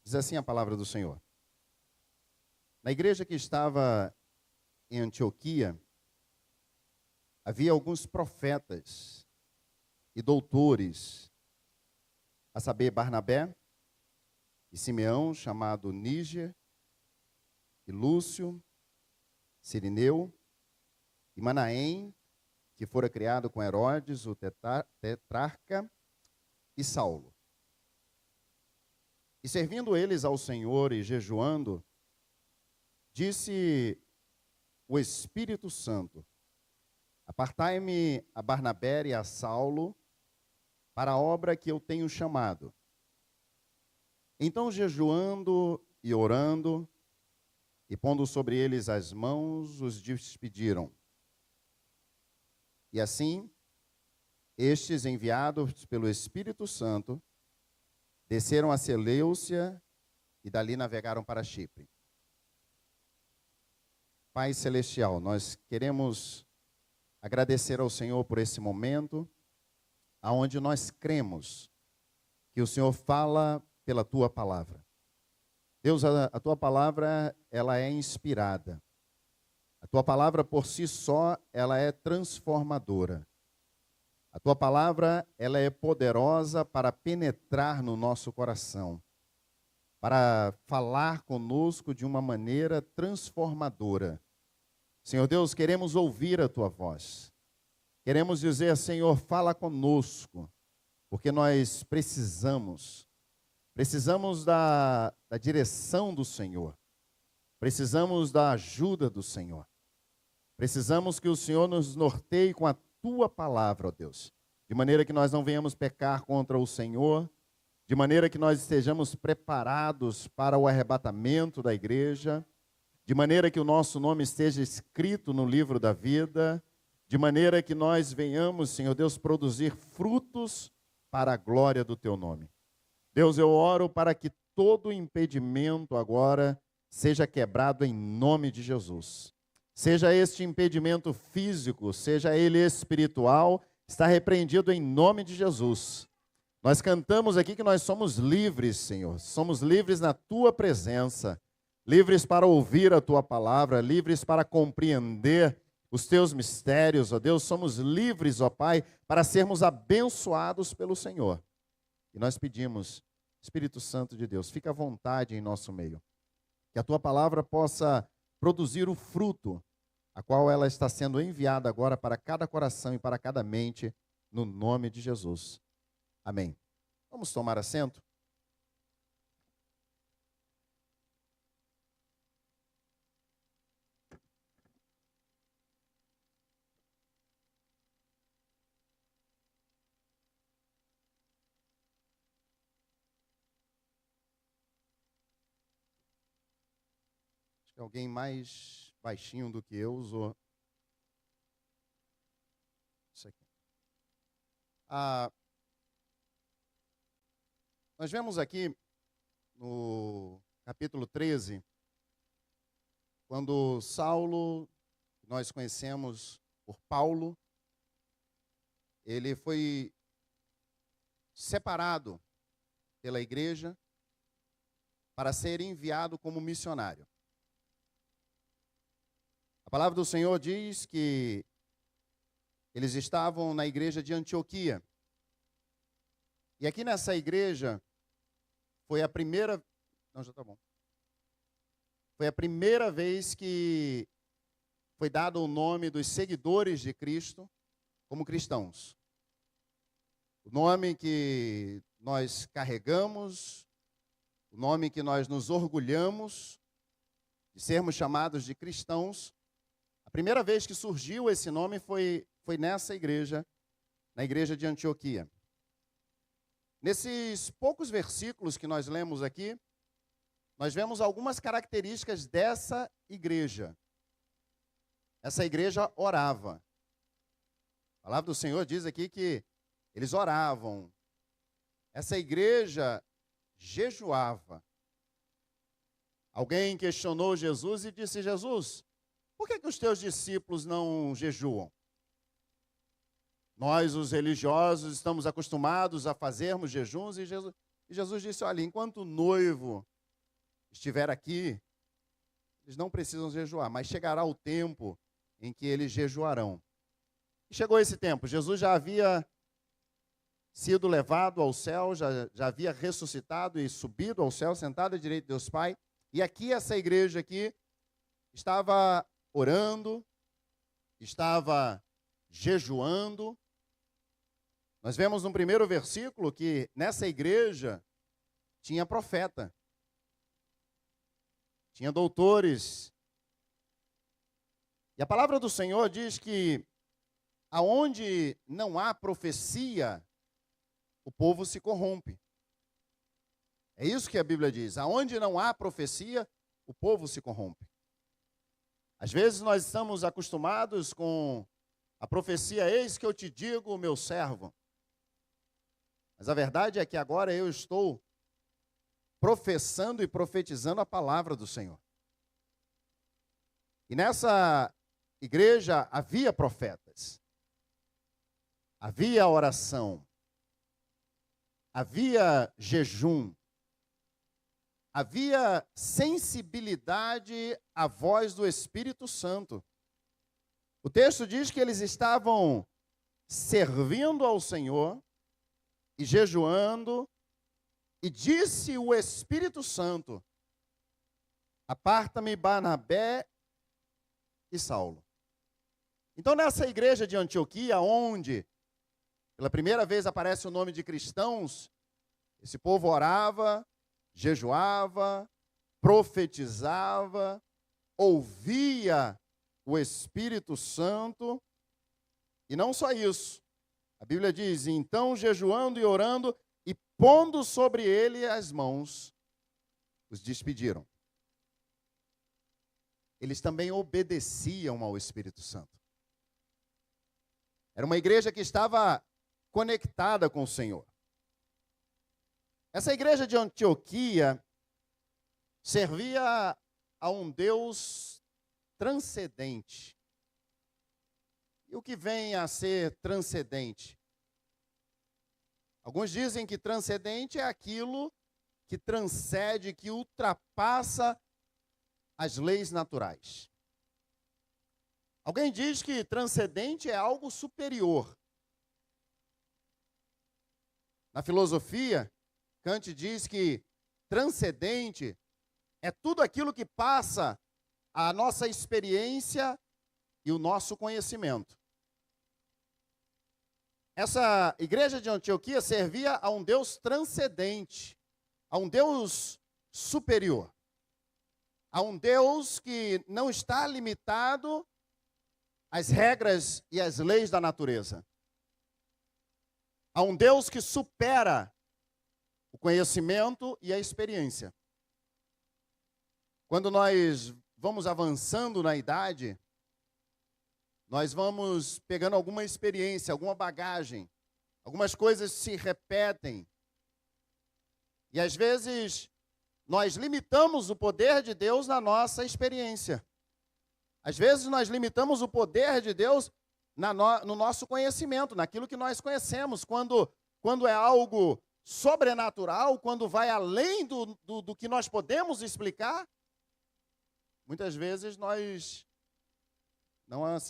Diz assim a palavra do Senhor. Na igreja que estava em Antioquia, havia alguns profetas e doutores, a saber, Barnabé e Simeão, chamado Níger, e Lúcio, Cirineu, e Manaém, que fora criado com Herodes, o tetrarca, e Saulo. E servindo eles ao Senhor e jejuando, disse o Espírito Santo: apartai-me a Barnabé e a Saulo para a obra que eu tenho chamado. Então, jejuando e orando, e pondo sobre eles as mãos, os despediram. E assim, estes, enviados pelo Espírito Santo, desceram a Seleucia e dali navegaram para Chipre. Pai Celestial, nós queremos agradecer ao Senhor por esse momento, aonde nós cremos que o Senhor fala pela Tua palavra. Deus, a Tua palavra, ela é inspirada. A Tua palavra por si só, ela é transformadora. A Tua palavra, ela é poderosa para penetrar no nosso coração, para falar conosco de uma maneira transformadora. Senhor Deus, queremos ouvir a Tua voz. Queremos dizer, Senhor, fala conosco, porque nós precisamos da direção do Senhor. Precisamos da ajuda do Senhor. Precisamos que o Senhor nos norteie com a Tua palavra, ó Deus, de maneira que nós não venhamos pecar contra o Senhor, de maneira que nós estejamos preparados para o arrebatamento da igreja, de maneira que o nosso nome esteja escrito no livro da vida, de maneira que nós venhamos, Senhor Deus, produzir frutos para a glória do Teu nome. Deus, eu oro para que todo impedimento agora seja quebrado em nome de Jesus. Seja este impedimento físico, seja ele espiritual, está repreendido em nome de Jesus. Nós cantamos aqui que nós somos livres, Senhor. Somos livres na Tua presença, livres para ouvir a Tua palavra, livres para compreender os Teus mistérios, ó Deus. Somos livres, ó Pai, para sermos abençoados pelo Senhor. E nós pedimos, Espírito Santo de Deus, fica à vontade em nosso meio. Que a Tua palavra possa produzir o fruto, a qual ela está sendo enviada agora para cada coração e para cada mente, no nome de Jesus. Amém. Vamos tomar assento? Acho que alguém mais baixinho do que eu usou isso aqui. Nós vemos aqui no capítulo 13, quando Saulo, que nós conhecemos por Paulo, ele foi separado pela igreja para ser enviado como missionário. A palavra do Senhor diz que eles estavam na igreja de Antioquia. E aqui nessa igreja foi a primeira... Não, já está bom. Foi a primeira vez que foi dado o nome dos seguidores de Cristo como cristãos. O nome que nós carregamos, o nome que nós nos orgulhamos de sermos chamados de cristãos. A primeira vez que surgiu esse nome foi nessa igreja, na igreja de Antioquia. Nesses poucos versículos que nós lemos aqui, nós vemos algumas características dessa igreja. Essa igreja orava. A palavra do Senhor diz aqui que eles oravam. Essa igreja jejuava. Alguém questionou Jesus e disse: Jesus, por que os teus discípulos não jejuam? Nós, os religiosos, estamos acostumados a fazermos jejuns, e Jesus disse: olha, enquanto o noivo estiver aqui, eles não precisam jejuar, mas chegará o tempo em que eles jejuarão. E chegou esse tempo, Jesus já havia sido levado ao céu, já havia ressuscitado e subido ao céu, sentado à direita de Deus Pai. E aqui, essa igreja aqui, estava orando, estava jejuando. Nós vemos no primeiro versículo que nessa igreja tinha profeta, tinha doutores. E a palavra do Senhor diz que aonde não há profecia, o povo se corrompe. É isso que a Bíblia diz. Aonde não há profecia, o povo se corrompe. Às vezes nós estamos acostumados com a profecia, eis que eu te digo, meu servo. Mas a verdade é que agora eu estou professando e profetizando a palavra do Senhor. E nessa igreja havia profetas, havia oração, havia jejum, havia sensibilidade à voz do Espírito Santo. O texto diz que eles estavam servindo ao Senhor e jejuando, e disse o Espírito Santo: aparta-me Barnabé e Saulo. Então, nessa igreja de Antioquia, onde pela primeira vez aparece o nome de cristãos, esse povo orava, jejuava, profetizava, ouvia o Espírito Santo, e não só isso. A Bíblia diz: então, jejuando e orando, e pondo sobre ele as mãos, os despediram. Eles também obedeciam ao Espírito Santo. Era uma igreja que estava conectada com o Senhor. Essa igreja de Antioquia servia a um Deus transcendente. E o que vem a ser transcendente? Alguns dizem que transcendente é aquilo que transcende, que ultrapassa as leis naturais. Alguém diz que transcendente é algo superior. Na filosofia, Kant diz que transcendente é tudo aquilo que passa a nossa experiência e o nosso conhecimento. Essa igreja de Antioquia servia a um Deus transcendente, a um Deus superior, a um Deus que não está limitado às regras e às leis da natureza, a um Deus que supera o conhecimento e a experiência. Quando nós vamos avançando na idade, nós vamos pegando alguma experiência, alguma bagagem, algumas coisas se repetem. E às vezes nós limitamos o poder de Deus na nossa experiência. Às vezes nós limitamos o poder de Deus no nosso conhecimento, naquilo que nós conhecemos. Quando é algo sobrenatural, quando vai além do que nós podemos explicar, muitas vezes nós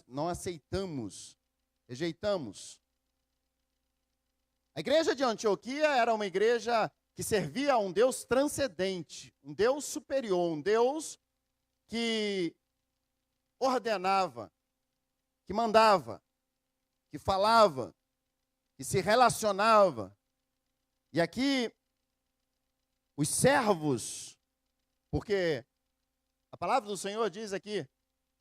não aceitamos, rejeitamos. A igreja de Antioquia era uma igreja que servia a um Deus transcendente, um Deus superior, um Deus que ordenava, que mandava, que falava, que se relacionava. E aqui, os servos, porque a palavra do Senhor diz aqui,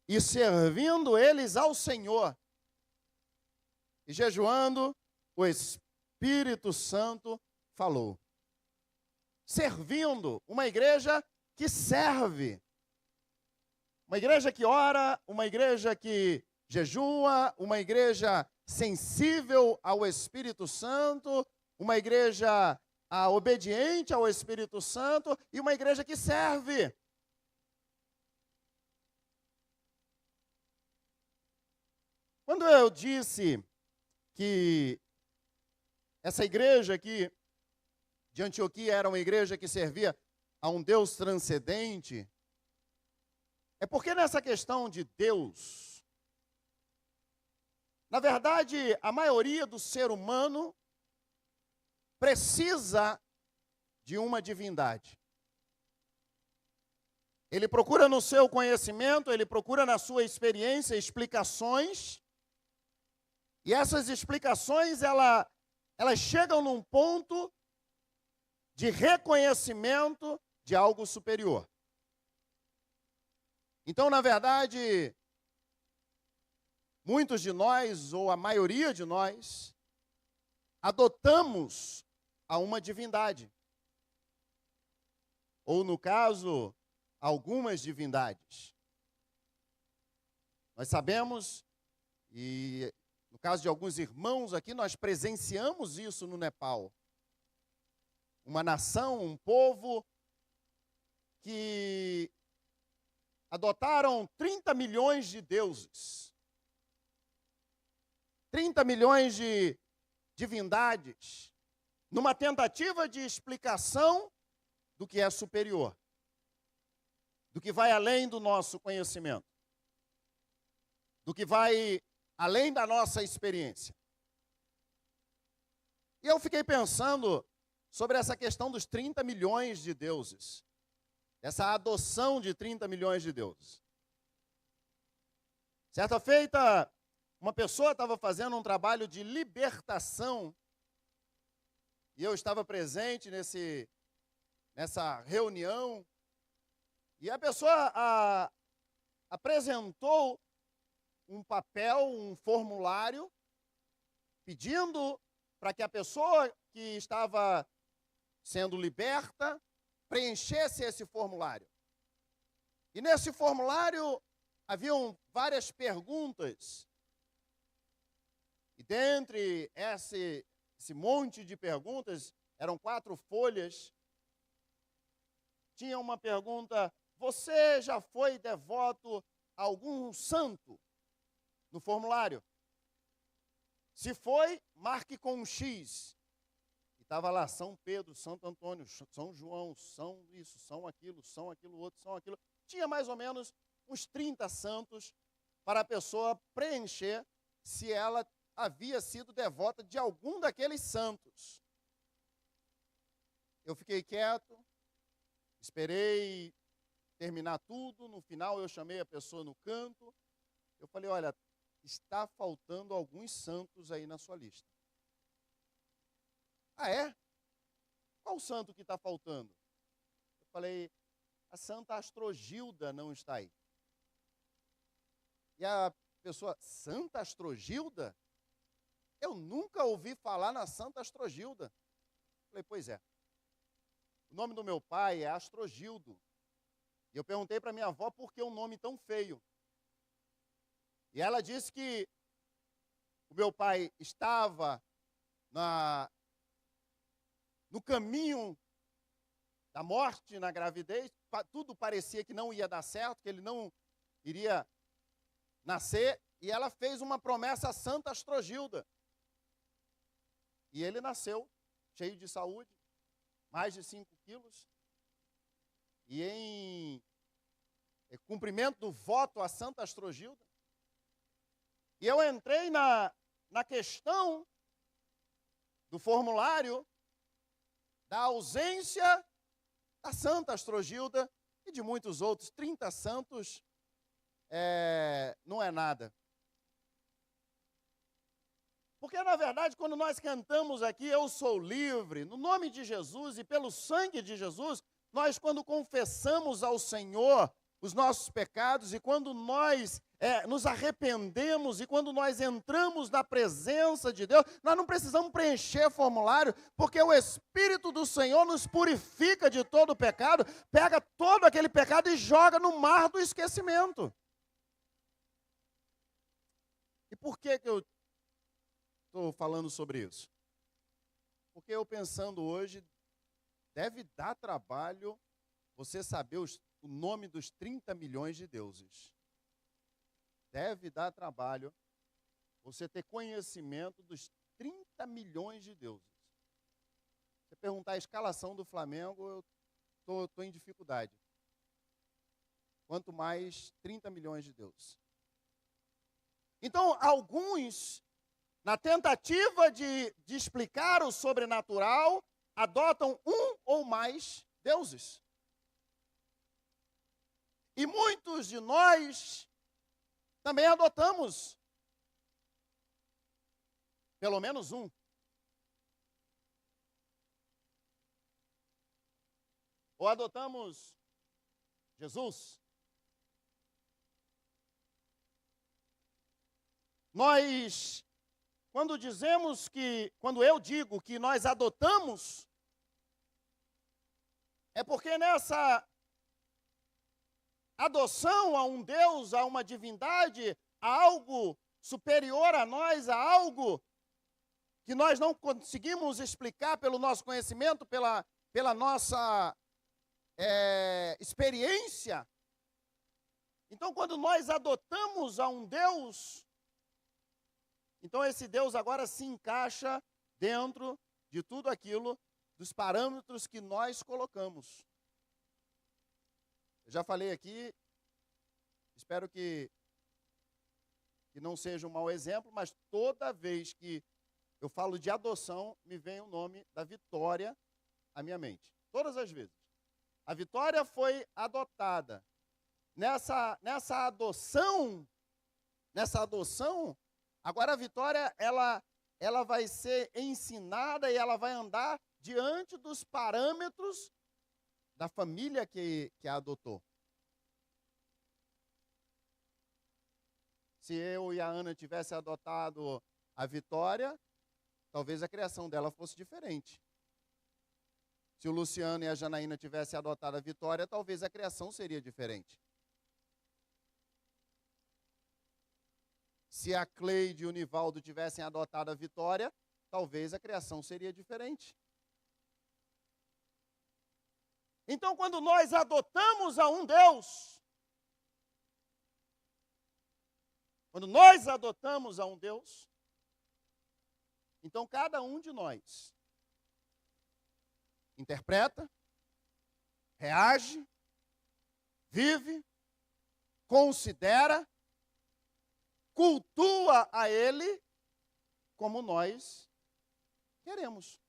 e servindo eles ao Senhor, e jejuando, o Espírito Santo falou. Servindo, uma igreja que serve. Uma igreja que ora, uma igreja que jejua, uma igreja sensível ao Espírito Santo, uma igreja obediente ao Espírito Santo e uma igreja que serve. Quando eu disse que essa igreja aqui de Antioquia era uma igreja que servia a um Deus transcendente, é porque nessa questão de Deus, na verdade, a maioria do ser humano precisa de uma divindade. Ele procura no seu conhecimento, ele procura na sua experiência explicações, e essas explicações, elas chegam num ponto de reconhecimento de algo superior. Então, na verdade, muitos de nós, ou a maioria de nós, adotamos a uma divindade. Ou, no caso, algumas divindades. Nós sabemos, e no caso de alguns irmãos aqui, nós presenciamos isso no Nepal. Uma nação, um povo que adotaram 30 milhões de deuses. 30 milhões de divindades, numa tentativa de explicação do que é superior, do que vai além do nosso conhecimento, do que vai além da nossa experiência. E eu fiquei pensando sobre essa questão dos 30 milhões de deuses, essa adoção de 30 milhões de deuses. Certa feita, uma pessoa estava fazendo um trabalho de libertação e eu estava presente nessa reunião e a pessoa apresentou um papel, um formulário, pedindo para que a pessoa que estava sendo liberta preenchesse esse formulário. E nesse formulário haviam várias perguntas. E dentre esse monte de perguntas, eram 4 folhas, tinha uma pergunta: você já foi devoto a algum santo? No formulário. Se foi, marque com um X. E estava lá São Pedro, Santo Antônio, São João, São isso, São aquilo outro, São aquilo. Tinha mais ou menos uns 30 santos para a pessoa preencher se ela havia sido devota de algum daqueles santos. Eu fiquei quieto, esperei terminar tudo. No final eu chamei a pessoa no canto. Eu falei: olha, está faltando alguns santos aí na sua lista. Ah, é? Qual santo que está faltando? Eu falei: a Santa Astrogilda não está aí. E a pessoa: Santa Astrogilda? Eu nunca ouvi falar na Santa Astrogilda. Eu falei: pois é. O nome do meu pai é Astrogildo. E eu perguntei para minha avó por que um nome tão feio. E ela disse que o meu pai estava no caminho da morte na gravidez, tudo parecia que não ia dar certo, que ele não iria nascer, e ela fez uma promessa a Santa Astrogilda. E ele nasceu, cheio de saúde, mais de 5 quilos, e em cumprimento do voto a Santa Astrogilda, e eu entrei na questão do formulário da ausência da Santa Astrogilda e de muitos outros. 30 santos não é nada. Porque, na verdade, quando nós cantamos aqui, eu sou livre, no nome de Jesus e pelo sangue de Jesus, nós, quando confessamos ao Senhor os nossos pecados e quando nós nos arrependemos e quando nós entramos na presença de Deus, nós não precisamos preencher formulário, porque o Espírito do Senhor nos purifica de todo o pecado, pega todo aquele pecado e joga no mar do esquecimento. E por que eu estou falando sobre isso? Porque eu pensando hoje, deve dar trabalho você saber o nome dos 30 milhões de deuses. Deve dar trabalho você ter conhecimento dos 30 milhões de deuses. Você perguntar a escalação do Flamengo, estou em dificuldade. Quanto mais 30 milhões de deuses. Então, alguns, na tentativa de explicar o sobrenatural, adotam um ou mais deuses. E muitos de nós também adotamos pelo menos um. Ou adotamos Jesus. Nós, quando eu digo que nós adotamos, é porque nessa adoção a um Deus, a uma divindade, a algo superior a nós, a algo que nós não conseguimos explicar pelo nosso conhecimento, pela nossa experiência. Então, quando nós adotamos a um Deus, então esse Deus agora se encaixa dentro de tudo aquilo, dos parâmetros que nós colocamos. Eu já falei aqui, espero que não seja um mau exemplo, mas toda vez que eu falo de adoção, me vem o nome da Vitória à minha mente. Todas as vezes. A Vitória foi adotada. Nessa adoção, agora a Vitória, ela vai ser ensinada e ela vai andar diante dos parâmetros da família que a adotou. Se eu e a Ana tivessem adotado a Vitória, talvez a criação dela fosse diferente. Se o Luciano e a Janaína tivessem adotado a Vitória, talvez a criação seria diferente. Se a Cleide e o Nivaldo tivessem adotado a Vitória, talvez a criação seria diferente. Então, quando nós adotamos a um Deus, então cada um de nós interpreta, reage, vive, considera, cultua a Ele como nós queremos.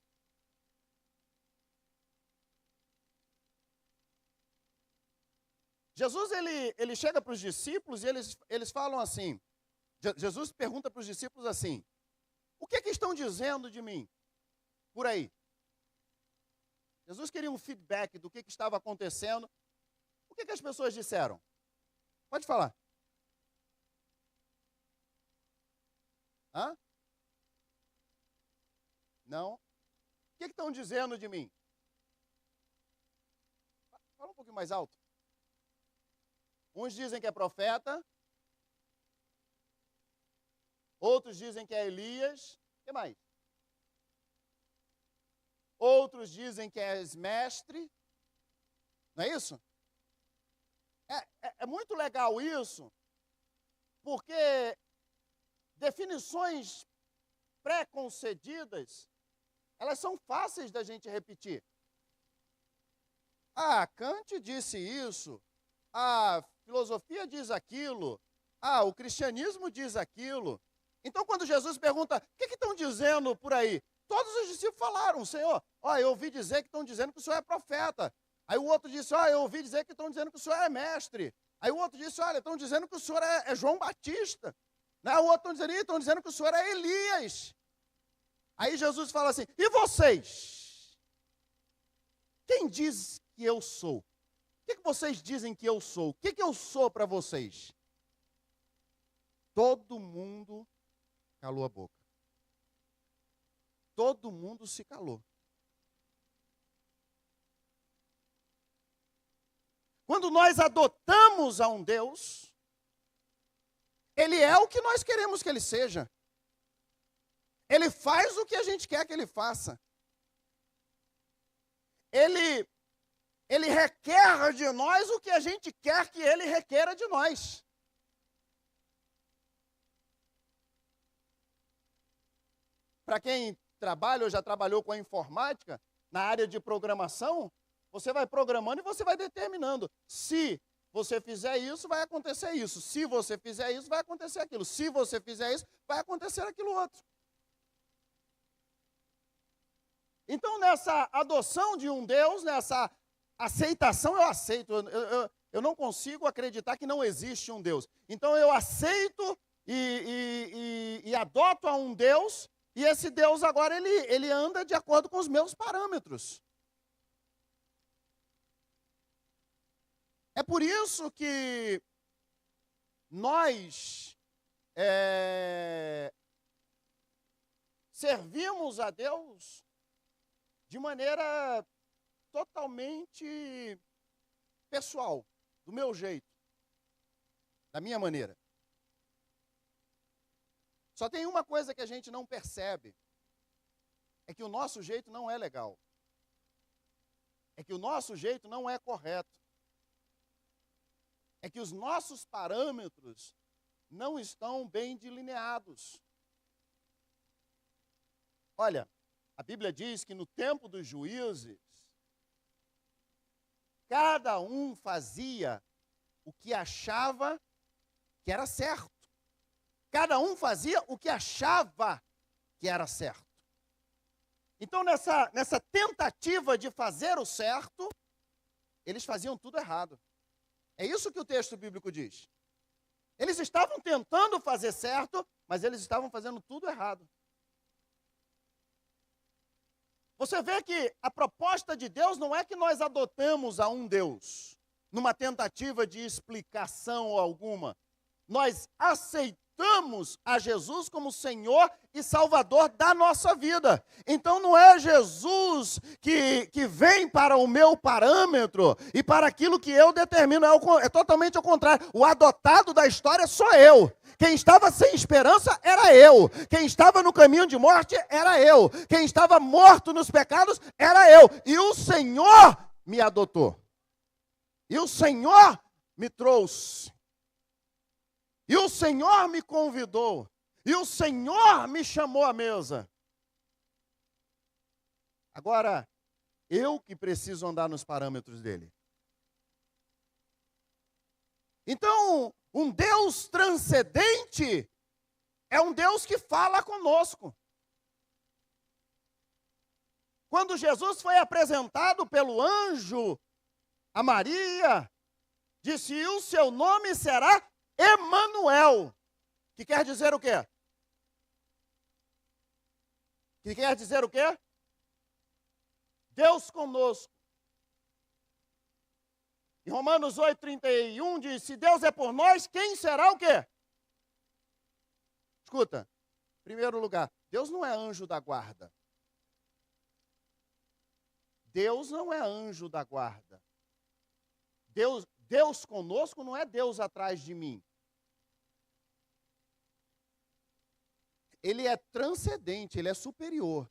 Jesus, ele chega para os discípulos e eles falam assim, Jesus pergunta para os discípulos assim, o que estão dizendo de mim por aí? Jesus queria um feedback do que estava acontecendo. O que as pessoas disseram? Pode falar. Hã? Não? O que estão dizendo de mim? Fala um pouquinho mais alto. Uns dizem que é profeta, outros dizem que é Elias, o que mais? Outros dizem que és mestre, não é isso? É muito legal isso, porque definições pré-concedidas, elas são fáceis da gente repetir. Ah, Kant disse isso, a filosofia diz aquilo, o cristianismo diz aquilo. Então, quando Jesus pergunta, o que estão dizendo por aí? Todos os discípulos falaram, Senhor, eu ouvi dizer que estão dizendo que o Senhor é profeta. Aí o outro disse, eu ouvi dizer que estão dizendo que o Senhor é mestre. Aí o outro disse, estão dizendo que o Senhor é João Batista. O outro estão dizendo que o Senhor é Elias. Aí Jesus fala assim, e vocês? Quem diz que eu sou? O que vocês dizem que eu sou? O que eu sou para vocês? Todo mundo calou a boca. Todo mundo se calou. Quando nós adotamos a um Deus, Ele é o que nós queremos que Ele seja. Ele faz o que a gente quer que Ele faça. Ele requer de nós o que a gente quer que Ele requeira de nós. Para quem trabalha ou já trabalhou com a informática, na área de programação, Você vai programando e você vai determinando. Se você fizer isso, vai acontecer isso. Se você fizer isso, vai acontecer aquilo. Se você fizer isso, vai acontecer aquilo outro. Então, nessa adoção de um Deus, nessa aceitação, eu aceito. Eu não consigo acreditar que não existe um Deus. Então, eu aceito e adoto a um Deus, e esse Deus agora, ele anda de acordo com os meus parâmetros. É por isso que nós servimos a Deus de maneira totalmente pessoal, do meu jeito, da minha maneira. Só tem uma coisa que a gente não percebe, é que o nosso jeito não é legal. É que o nosso jeito não é correto. É que os nossos parâmetros não estão bem delineados. Olha, a Bíblia diz que no tempo dos juízes, cada um fazia o que achava que era certo. Cada um fazia o que achava que era certo. Então, nessa tentativa de fazer o certo, eles faziam tudo errado. É isso que o texto bíblico diz. Eles estavam tentando fazer certo, mas eles estavam fazendo tudo errado. Você vê que a proposta de Deus não é que nós adotamos a um Deus, numa tentativa de explicação alguma. Nós aceitamos a Jesus como Senhor e Salvador da nossa vida. Então não é Jesus que vem para o meu parâmetro e para aquilo que eu determino, é totalmente ao contrário. O adotado da história sou eu. Quem estava sem esperança era eu. Quem estava no caminho de morte era eu. Quem estava morto nos pecados era eu. E o Senhor me adotou. E o Senhor me trouxe. E o Senhor me convidou. E o Senhor me chamou à mesa. Agora, eu que preciso andar nos parâmetros dele. Então, um Deus transcendente é um Deus que fala conosco. Quando Jesus foi apresentado pelo anjo a Maria, disse: "E o seu nome será Emanuel", que quer dizer o quê? Que quer dizer o quê? Deus conosco. Em Romanos 8:31 diz: "Se Deus é por nós, quem será o quê?" Escuta, em primeiro lugar, Deus não é anjo da guarda. Deus não é anjo da guarda. Deus conosco não é Deus atrás de mim. Ele é transcendente, ele é superior.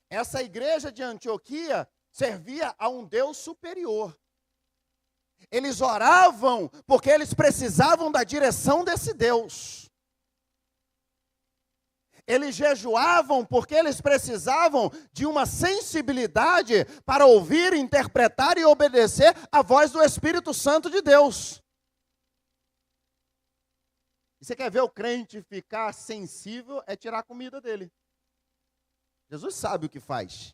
Essa igreja de Antioquia servia a um Deus superior. Eles oravam porque eles precisavam da direção desse Deus. Eles jejuavam porque eles precisavam de uma sensibilidade para ouvir, interpretar e obedecer a voz do Espírito Santo de Deus. E você quer ver o crente ficar sensível, é tirar a comida dele. Jesus sabe o que faz.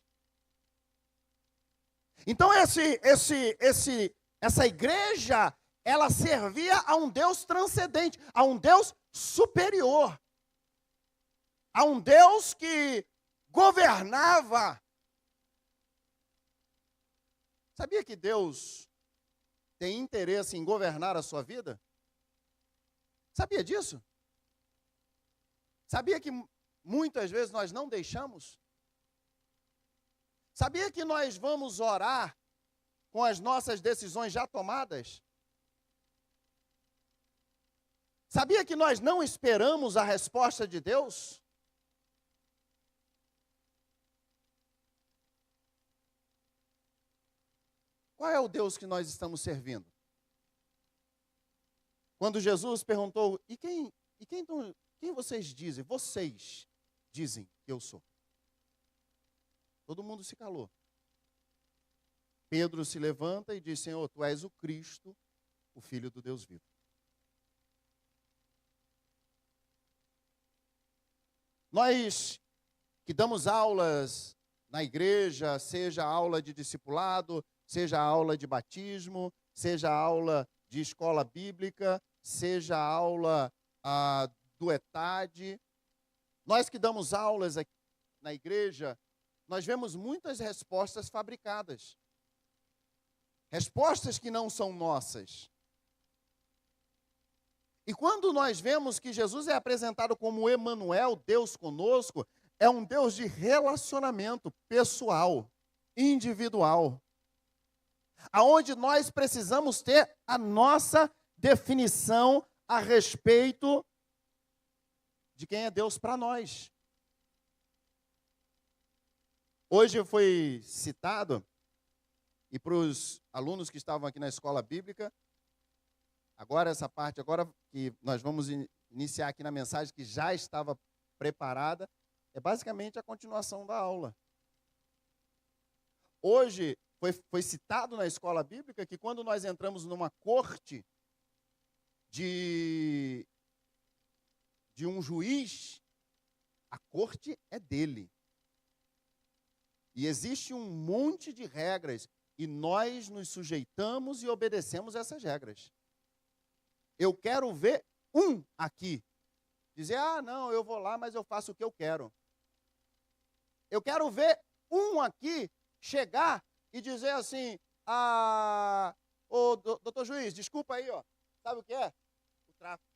Então essa igreja, ela servia a um Deus transcendente, a um Deus superior. A um Deus que governava. Sabia que Deus tem interesse em governar a sua vida? Sabia disso? Sabia que muitas vezes nós não deixamos? Sabia que nós vamos orar com as nossas decisões já tomadas? Sabia que nós não esperamos a resposta de Deus? Qual é o Deus que nós estamos servindo? Quando Jesus perguntou: "E quem vocês dizem? Vocês dizem que eu sou?" Todo mundo se calou. Pedro se levanta e diz: Senhor, tu és o Cristo, o Filho do Deus vivo. Nós que damos aulas na igreja, seja aula de discipulado, seja aula de batismo, seja aula de escola bíblica, seja aula do ETAD, nós que damos aulas aqui na igreja, nós vemos muitas respostas fabricadas. Respostas que não são nossas. E quando nós vemos que Jesus é apresentado como Emanuel, Deus conosco, é um Deus de relacionamento pessoal, individual, aonde nós precisamos ter a nossa definição a respeito de quem é Deus para nós. Hoje foi citado, e para os alunos que estavam aqui na escola bíblica, agora essa parte, agora que nós vamos iniciar aqui na mensagem que já estava preparada, é basicamente a continuação da aula. Hoje foi citado na escola bíblica que quando nós entramos numa corte de um juiz, a corte é dele. E existe um monte de regras e nós nos sujeitamos e obedecemos essas regras. Eu quero ver um aqui dizer: ah, não, eu vou lá, mas eu faço o que eu quero. Eu quero ver um aqui chegar e dizer assim: ô, doutor juiz, desculpa aí, ó, sabe o que é? O tráfico.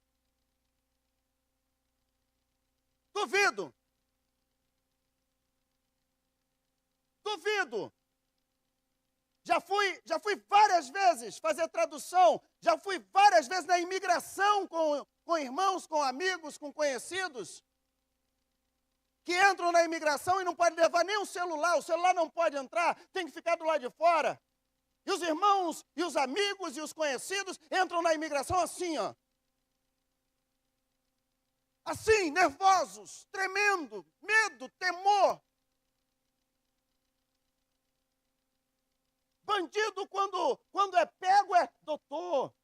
Duvido. Duvido. Já fui várias vezes fazer tradução, já fui várias vezes na imigração com irmãos, com amigos, com conhecidos, que entram na imigração e não podem levar nem o celular não pode entrar, tem que ficar do lado de fora. E os irmãos, e os amigos, e os conhecidos entram na imigração assim, ó. Assim, nervosos, tremendo, medo, temor. Bandido, quando é pego, é doutor.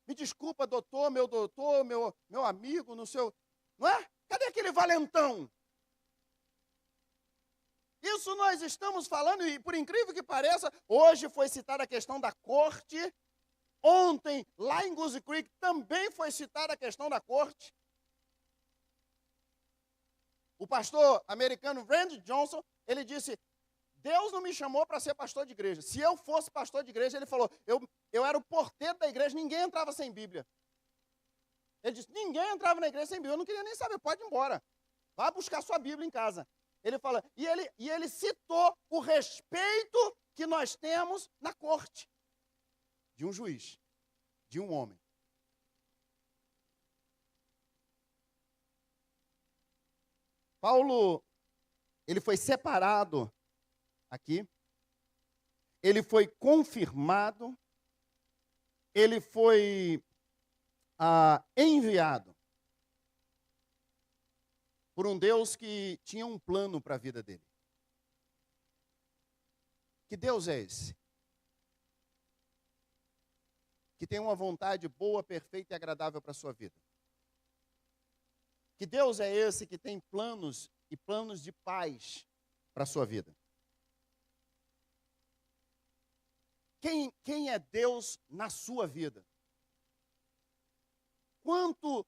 Me desculpa, doutor, meu amigo, no seu... Não é? Cadê aquele valentão? Isso nós estamos falando, e por incrível que pareça, hoje foi citada a questão da corte. Ontem, lá em Goose Creek, também foi citada a questão da corte. O pastor americano Randy Johnson, ele disse: Deus não me chamou para ser pastor de igreja. Se eu fosse pastor de igreja, ele falou, eu era o porteiro da igreja, ninguém entrava sem Bíblia. Ele disse, ninguém entrava na igreja sem Bíblia. Eu não queria nem saber, pode ir embora. Vá buscar sua Bíblia em casa. Ele fala, e ele citou o respeito que nós temos na corte de um juiz, de um homem. Paulo, ele foi separado aqui, ele foi confirmado, ele foi enviado por um Deus que tinha um plano para a vida dele. Que Deus é esse? Que tem uma vontade boa, perfeita e agradável para a sua vida. Que Deus é esse que tem planos e planos de paz para a sua vida. Quem é Deus na sua vida? Quanto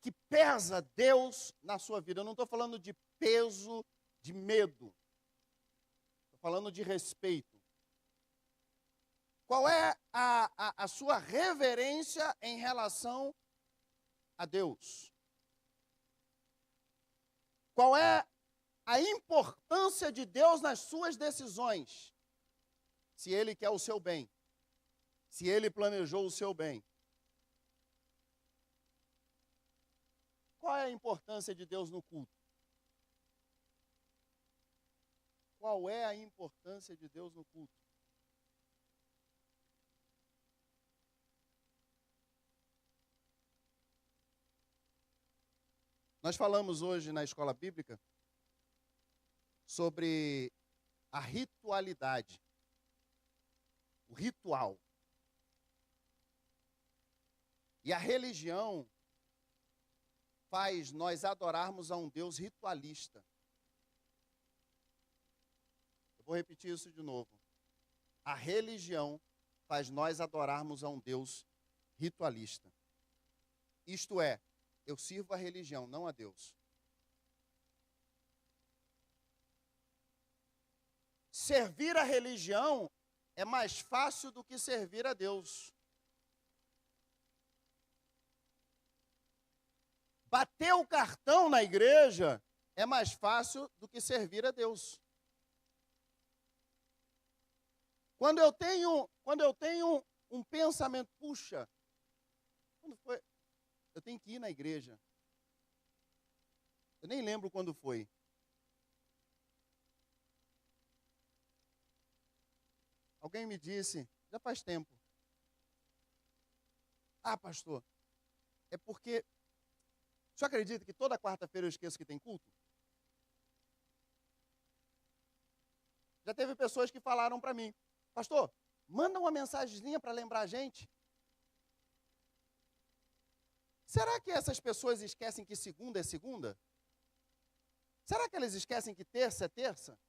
que pesa Deus na sua vida? Eu não estou falando de peso, de medo. Estou falando de respeito. Qual é a sua reverência em relação a Deus? Qual é a importância de Deus nas suas decisões? Se Ele quer o seu bem, se Ele planejou o seu bem. Qual é a importância de Deus no culto? Qual é a importância de Deus no culto? Nós falamos hoje na escola bíblica sobre a ritualidade, o ritual. E a religião faz nós adorarmos a um Deus ritualista. Eu vou repetir isso de novo. A religião faz nós adorarmos a um Deus ritualista. Isto é, eu sirvo a religião, não a Deus. Servir a religião é mais fácil do que servir a Deus. Bater o cartão na igreja é mais fácil do que servir a Deus. Quando eu tenho um pensamento, puxa, quando foi? Eu tenho que ir na igreja. Eu nem lembro quando foi. Alguém me disse, já faz tempo. Ah, pastor, é porque... O senhor acredita que toda quarta-feira eu esqueço que tem culto? Já teve pessoas que falaram para mim, pastor, manda uma mensagenzinha para lembrar a gente. Será que essas pessoas esquecem que segunda é segunda? Será que elas esquecem que terça é terça?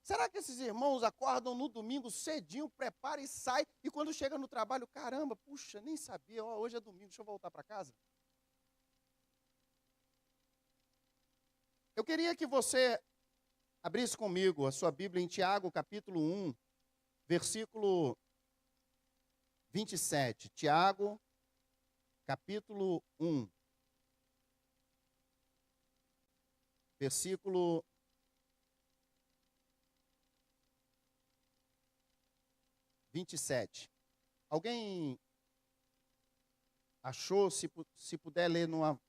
Será que esses irmãos acordam no domingo cedinho, preparam e saem, e quando chega no trabalho, caramba, puxa, nem sabia, ó, hoje é domingo, deixa eu voltar para casa? Eu queria que você abrisse comigo a sua Bíblia em Tiago, capítulo 1, versículo 27. Tiago, capítulo 1, versículo 27. Alguém achou, se puder ler numa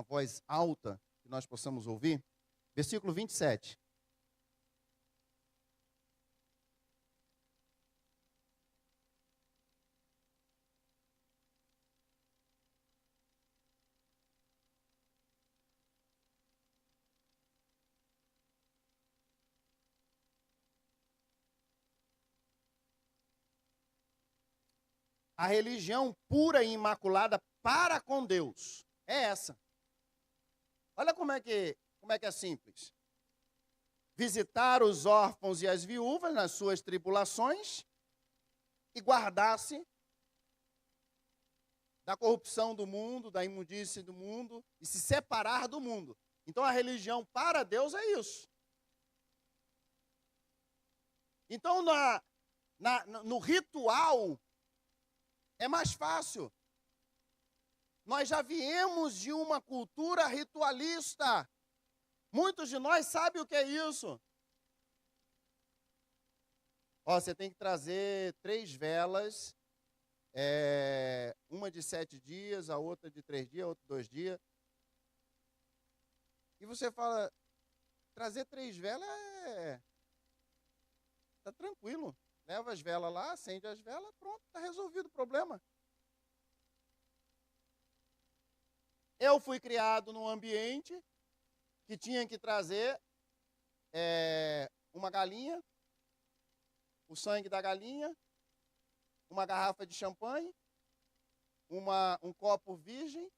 voz alta, que nós possamos ouvir? Versículo 27. A religião pura e imaculada para com Deus é essa. Olha como é que é simples. Visitar os órfãos e as viúvas nas suas tribulações e guardar-se da corrupção do mundo, da imundície do mundo e se separar do mundo. Então a religião para Deus é isso. Então no ritual é mais fácil. Nós já viemos de uma cultura ritualista. Muitos de nós sabem o que é isso. Ó, você tem que trazer 3 velas, uma de 7 dias, a outra de 3 dias, a outra de 2 dias. E você fala, trazer 3 velas tá tranquilo. Leva as velas lá, acende as velas, pronto, está resolvido o problema. Eu fui criado num ambiente que tinha que trazer uma galinha, o sangue da galinha, uma garrafa de champanhe, um copo virgem,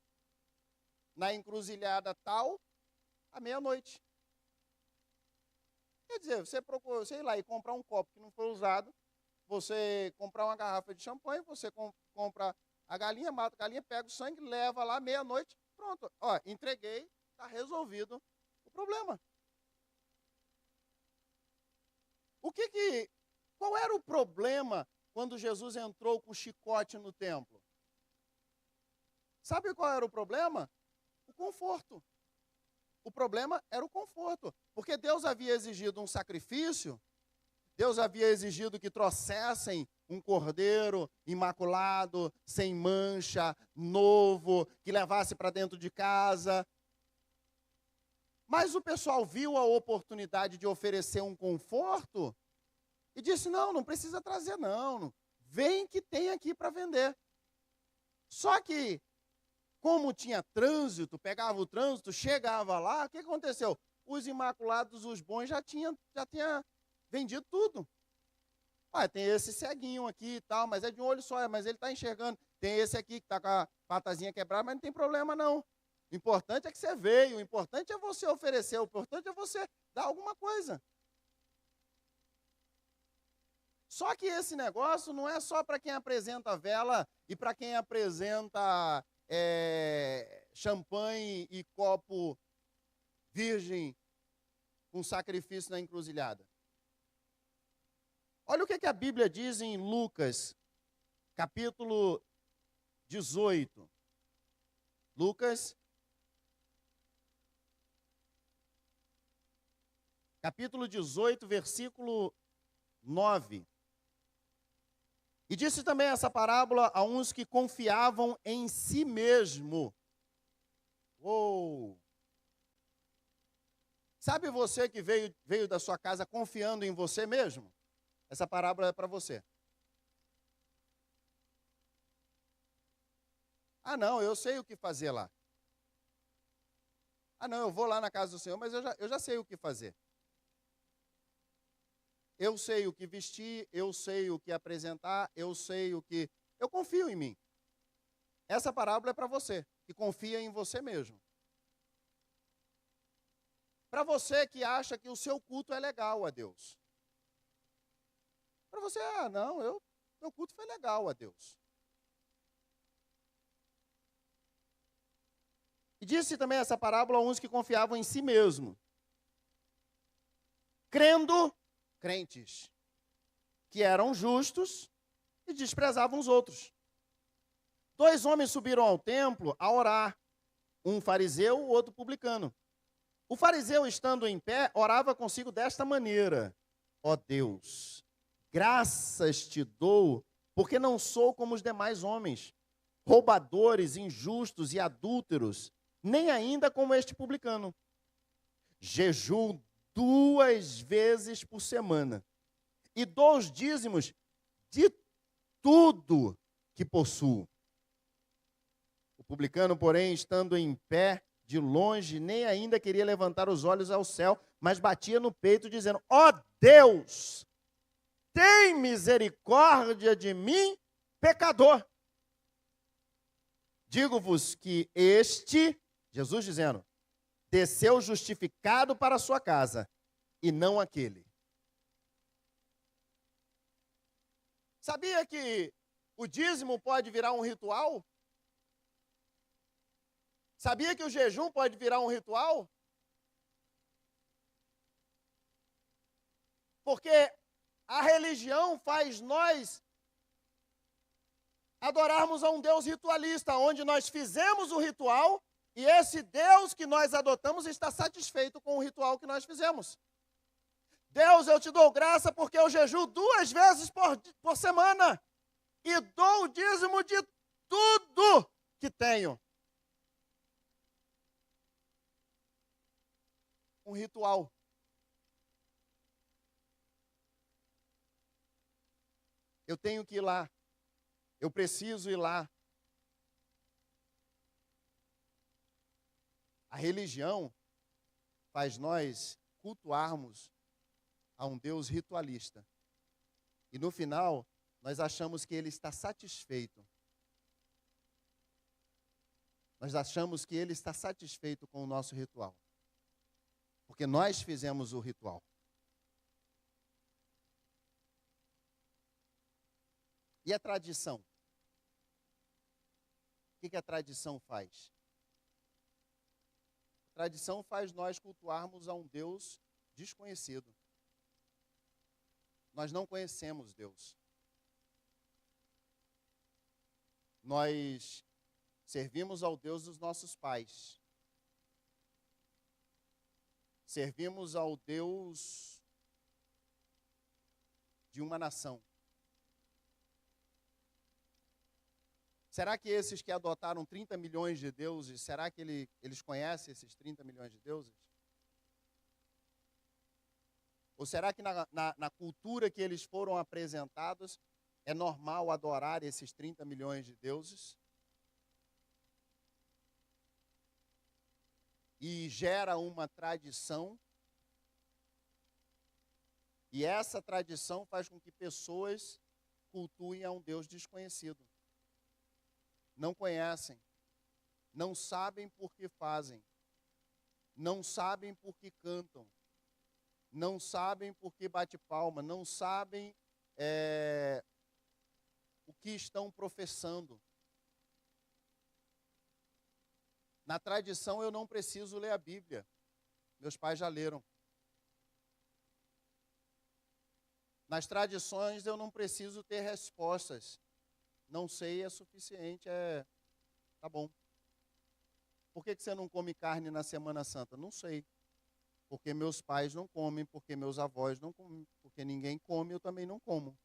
na encruzilhada tal, à meia-noite. Quer dizer, você procura, sei lá, e comprar um copo que não foi usado, você comprar uma garrafa de champanhe, você compra a galinha, mata a galinha, pega o sangue, leva lá, meia-noite, pronto. Ó, entreguei, está resolvido o problema. Qual era o problema quando Jesus entrou com o chicote no templo? Sabe qual era o problema? O conforto. O problema era o conforto, porque Deus havia exigido um sacrifício, Deus havia exigido que trouxessem um cordeiro imaculado, sem mancha, novo, que levasse para dentro de casa. Mas o pessoal viu a oportunidade de oferecer um conforto e disse, não precisa trazer não, vem que tem aqui para vender. Só que, como tinha trânsito, pegava o trânsito, chegava lá, o que aconteceu? os imaculados, os bons, já tinha vendido tudo. Ah, tem esse ceguinho aqui e tal, mas é de um olho só, mas ele está enxergando. Tem esse aqui que está com a patazinha quebrada, mas não tem problema não. O importante é que você veio, o importante é você oferecer, o importante é você dar alguma coisa. Só que esse negócio não é só para quem apresenta vela e para quem apresenta champanhe e copo virgem com sacrifício na encruzilhada. Olha o que a Bíblia diz em Lucas, capítulo 18. Lucas, capítulo 18, versículo 9. E disse também essa parábola a uns que confiavam em si mesmo. Uou! Sabe você que veio da sua casa confiando em você mesmo? Essa parábola é para você. Ah, não, eu sei o que fazer lá. Ah, não, eu vou lá na casa do Senhor, mas eu já sei o que fazer. Eu sei o que vestir, eu sei o que apresentar, eu sei o que... Eu confio em mim. Essa parábola é para você, que confia em você mesmo. Para você que acha que o seu culto é legal a Deus. Para você, meu culto foi legal a Deus. E disse também essa parábola a uns que confiavam em si mesmo, crentes, que eram justos e desprezavam os outros. 2 homens subiram ao templo a orar, um fariseu, o outro publicano. O fariseu, estando em pé, orava consigo desta maneira: ó Deus, graças te dou, porque não sou como os demais homens, roubadores, injustos e adúlteros, nem ainda como este publicano. Jejuo 2 vezes por semana e dou os dízimos de tudo que possuo. O publicano, porém, estando em pé, de longe, nem ainda queria levantar os olhos ao céu, mas batia no peito, dizendo: ó Deus, tem misericórdia de mim, pecador. Digo-vos que Jesus dizendo, desceu justificado para a sua casa, e não aquele. Sabia que o dízimo pode virar um ritual? Sabia que o jejum pode virar um ritual? Porque a religião faz nós adorarmos a um Deus ritualista, onde nós fizemos o ritual e esse Deus que nós adotamos está satisfeito com o ritual que nós fizemos. Deus, eu te dou graça porque eu jejuo 2 vezes por semana e dou o dízimo de tudo que tenho. Um ritual. Eu tenho que ir lá. Eu preciso ir lá. A religião faz nós cultuarmos a um Deus ritualista. E no final, nós achamos que ele está satisfeito. Nós achamos que ele está satisfeito com o nosso ritual. Porque nós fizemos o ritual. E a tradição? O que a tradição faz? A tradição faz nós cultuarmos a um Deus desconhecido. Nós não conhecemos Deus. Nós servimos ao Deus dos nossos pais. Servimos ao Deus de uma nação. Será que esses que adotaram 30 milhões de deuses, será que eles conhecem esses 30 milhões de deuses? Ou será que na cultura que eles foram apresentados, é normal adorar esses 30 milhões de deuses? e gera uma tradição. E essa tradição faz com que pessoas cultuem a um Deus desconhecido. Não conhecem, não sabem por que fazem, não sabem por que cantam, não sabem por que bate palma, não sabem o que estão professando. Na tradição eu não preciso ler a Bíblia, meus pais já leram. Nas tradições eu não preciso ter respostas. Não sei é suficiente, tá bom. Por que você não come carne na Semana Santa? Não sei. Porque meus pais não comem, porque meus avós não comem, porque ninguém come, eu também não como.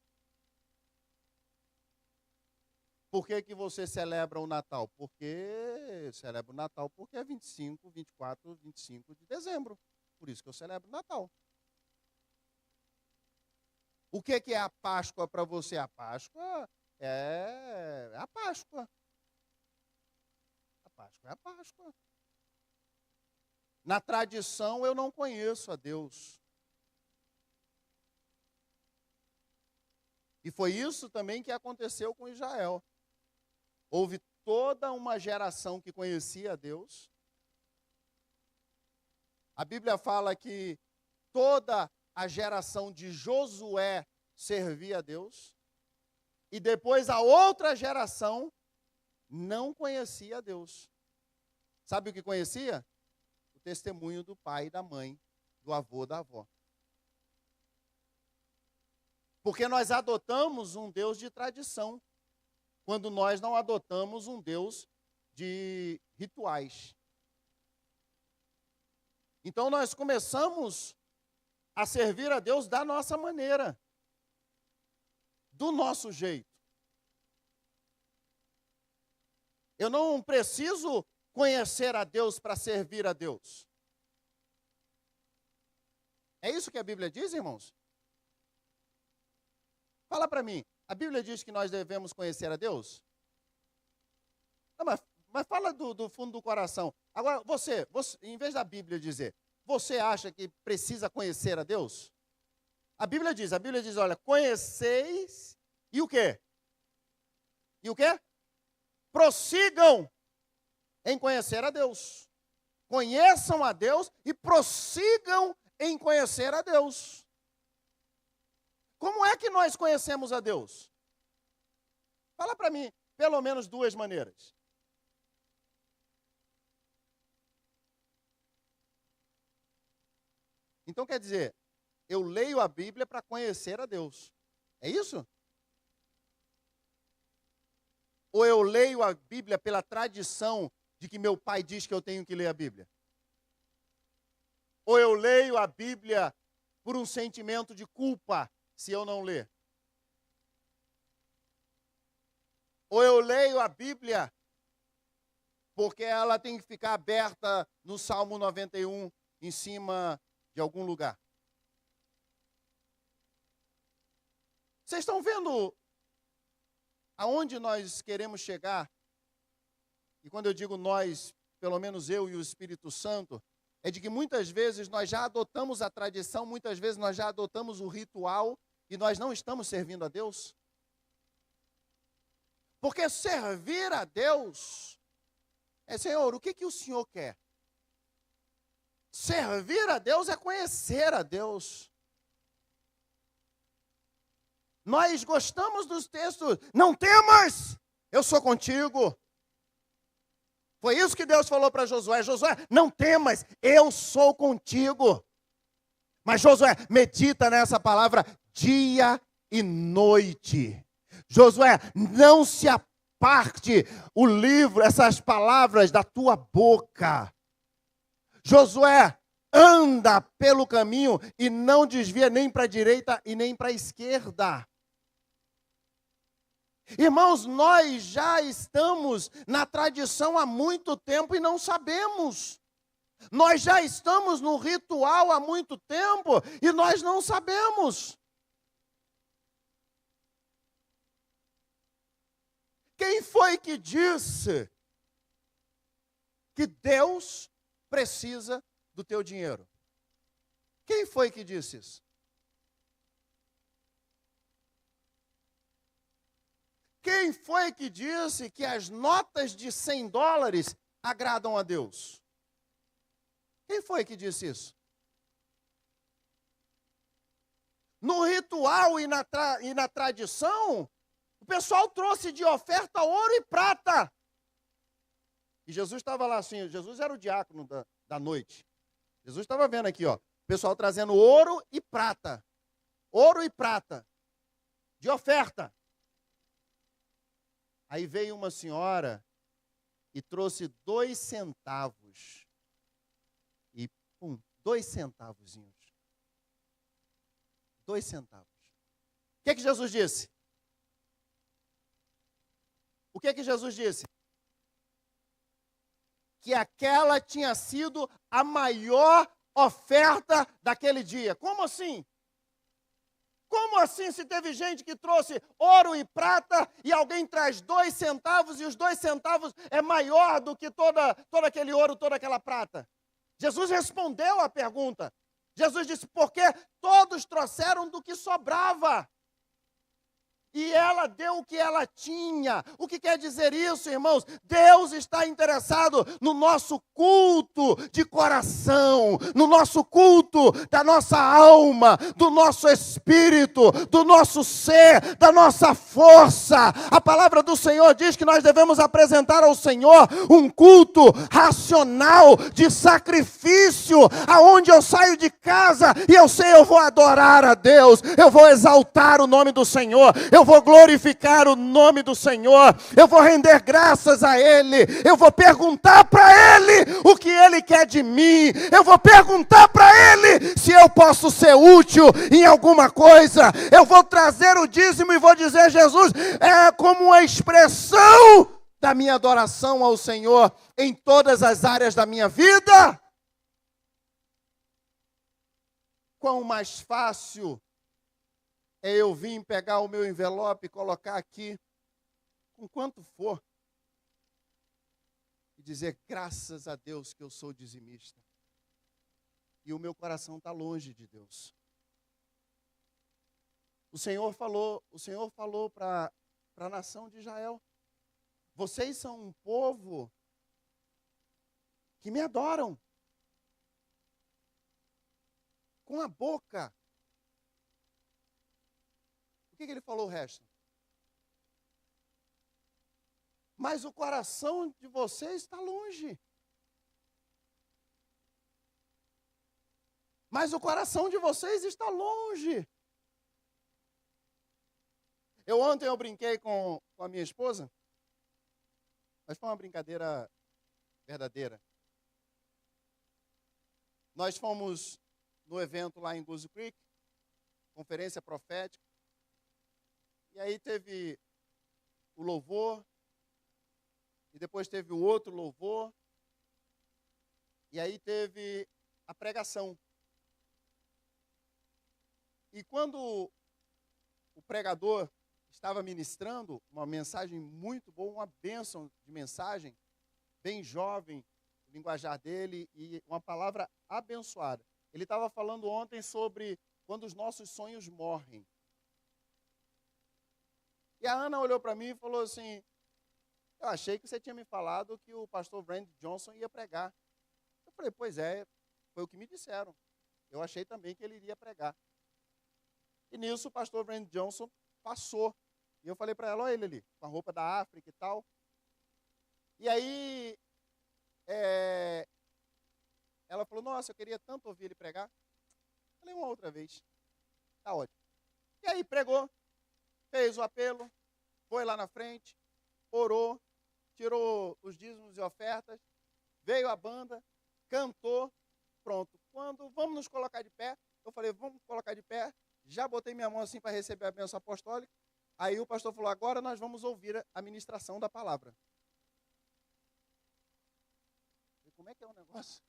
Por que você celebra o Natal? Porque celebro o Natal porque é 25, 24, 25 de dezembro. Por isso que eu celebro o Natal. O que é a Páscoa para você? A Páscoa é a Páscoa. A Páscoa é a Páscoa. Na tradição eu não conheço a Deus. E foi isso também que aconteceu com Israel. Houve toda uma geração que conhecia a Deus. A Bíblia fala que toda a geração de Josué servia a Deus. E depois a outra geração não conhecia a Deus. Sabe o que conhecia? O testemunho do pai e da mãe, do avô, da avó. Porque nós adotamos um Deus de tradição, quando nós não adotamos um Deus de rituais. Então nós começamos a servir a Deus da nossa maneira, do nosso jeito. Eu não preciso conhecer a Deus para servir a Deus. É isso que a Bíblia diz, irmãos? Fala para mim, a Bíblia diz que nós devemos conhecer a Deus? Não, mas fala do fundo do coração. Agora, você, em vez da Bíblia dizer, você acha que precisa conhecer a Deus? A Bíblia diz, olha, conheceis e o quê? E o quê? Prossigam em conhecer a Deus. Conheçam a Deus e prossigam em conhecer a Deus. Como é que nós conhecemos a Deus? Fala para mim, pelo menos duas maneiras. Então quer dizer, eu leio a Bíblia para conhecer a Deus. É isso? Ou eu leio a Bíblia pela tradição de que meu pai diz que eu tenho que ler a Bíblia? Ou eu leio a Bíblia por um sentimento de culpa se eu não ler? Ou eu leio a Bíblia porque ela tem que ficar aberta no Salmo 91 em cima de algum lugar? Vocês estão vendo aonde nós queremos chegar? E quando eu digo nós, pelo menos eu e o Espírito Santo, é de que muitas vezes nós já adotamos a tradição, muitas vezes nós já adotamos o ritual e nós não estamos servindo a Deus. Porque servir a Deus Senhor, o que o Senhor quer? Servir a Deus é conhecer a Deus. Nós gostamos dos textos, não temas, eu sou contigo. Foi isso que Deus falou para Josué. Josué, não temas, eu sou contigo. Mas Josué, medita nessa palavra dia e noite. Josué, não se aparte o livro, essas palavras da tua boca. Josué, anda pelo caminho e não desvia nem para a direita e nem para a esquerda. Irmãos, nós já estamos na tradição há muito tempo e não sabemos. Nós já estamos no ritual há muito tempo e nós não sabemos. Quem foi que disse que Deus precisa do teu dinheiro. Quem foi que disse isso? Quem foi que disse que as notas de $100 agradam a Deus? Quem foi que disse isso? No ritual e na tradição, o pessoal trouxe de oferta ouro e prata. E Jesus estava lá assim, Jesus era o diácono da noite. Jesus estava vendo aqui, ó, o pessoal trazendo ouro e prata. Ouro e prata. De oferta. Aí veio uma senhora e trouxe 2 centavos. E, 2 centavozinhos. 2 centavos. O que Jesus disse? O que Jesus disse? Que aquela tinha sido a maior oferta daquele dia. Como assim? Como assim se teve gente que trouxe ouro e prata e alguém traz 2 centavos e os 2 centavos é maior do que todo aquele ouro, toda aquela prata? Jesus respondeu à pergunta. Jesus disse, porque todos trouxeram do que sobrava. E ela deu o que ela tinha. O que quer dizer isso, irmãos? Deus está interessado no nosso culto de coração, no nosso culto da nossa alma, do nosso espírito, do nosso ser, da nossa força. A palavra do Senhor diz que nós devemos apresentar ao Senhor um culto racional de sacrifício, aonde eu saio de casa e eu sei eu vou adorar a Deus, eu vou exaltar o nome do Senhor, eu vou glorificar o nome do Senhor, eu vou render graças a Ele, eu vou perguntar para Ele o que Ele quer de mim, eu vou perguntar para Ele se eu posso ser útil em alguma coisa, eu vou trazer o dízimo e vou dizer, Jesus, é como uma expressão da minha adoração ao Senhor em todas as áreas da minha vida. Quão mais fácil é eu vir pegar o meu envelope e colocar aqui, com quanto for, e dizer, graças a Deus que eu sou dizimista. E o meu coração está longe de Deus. O Senhor falou para a nação de Israel, vocês são um povo que me adoram. Com a boca. O que ele falou o resto? Mas o coração de vocês está longe. Mas o coração de vocês está longe. Ontem eu brinquei com a minha esposa, mas foi uma brincadeira verdadeira. Nós fomos no evento lá em Goose Creek, conferência profética, e aí teve o louvor, e depois teve o outro louvor, e aí teve a pregação. E quando o pregador estava ministrando uma mensagem muito boa, uma bênção de mensagem, bem jovem, o linguajar dele, e uma palavra abençoada. Ele estava falando ontem sobre quando os nossos sonhos morrem. E a Ana olhou para mim e falou assim, eu achei que você tinha me falado que o pastor Randy Johnson ia pregar. Eu falei, pois é, foi o que me disseram. Eu achei também que ele iria pregar. E nisso o pastor Randy Johnson passou. E eu falei para ela, olha ele ali, com a roupa da África e tal. E aí, ela falou, nossa, eu queria tanto ouvir ele pregar. Eu falei, uma outra vez. Tá ótimo. E aí, pregou, fez o apelo, foi lá na frente, orou, tirou os dízimos e ofertas, veio a banda, cantou, pronto. Quando vamos nos colocar de pé, eu falei, vamos colocar de pé, já botei minha mão assim para receber a bênção apostólica. Aí o pastor falou, agora nós vamos ouvir a ministração da palavra. E como é que é o negócio?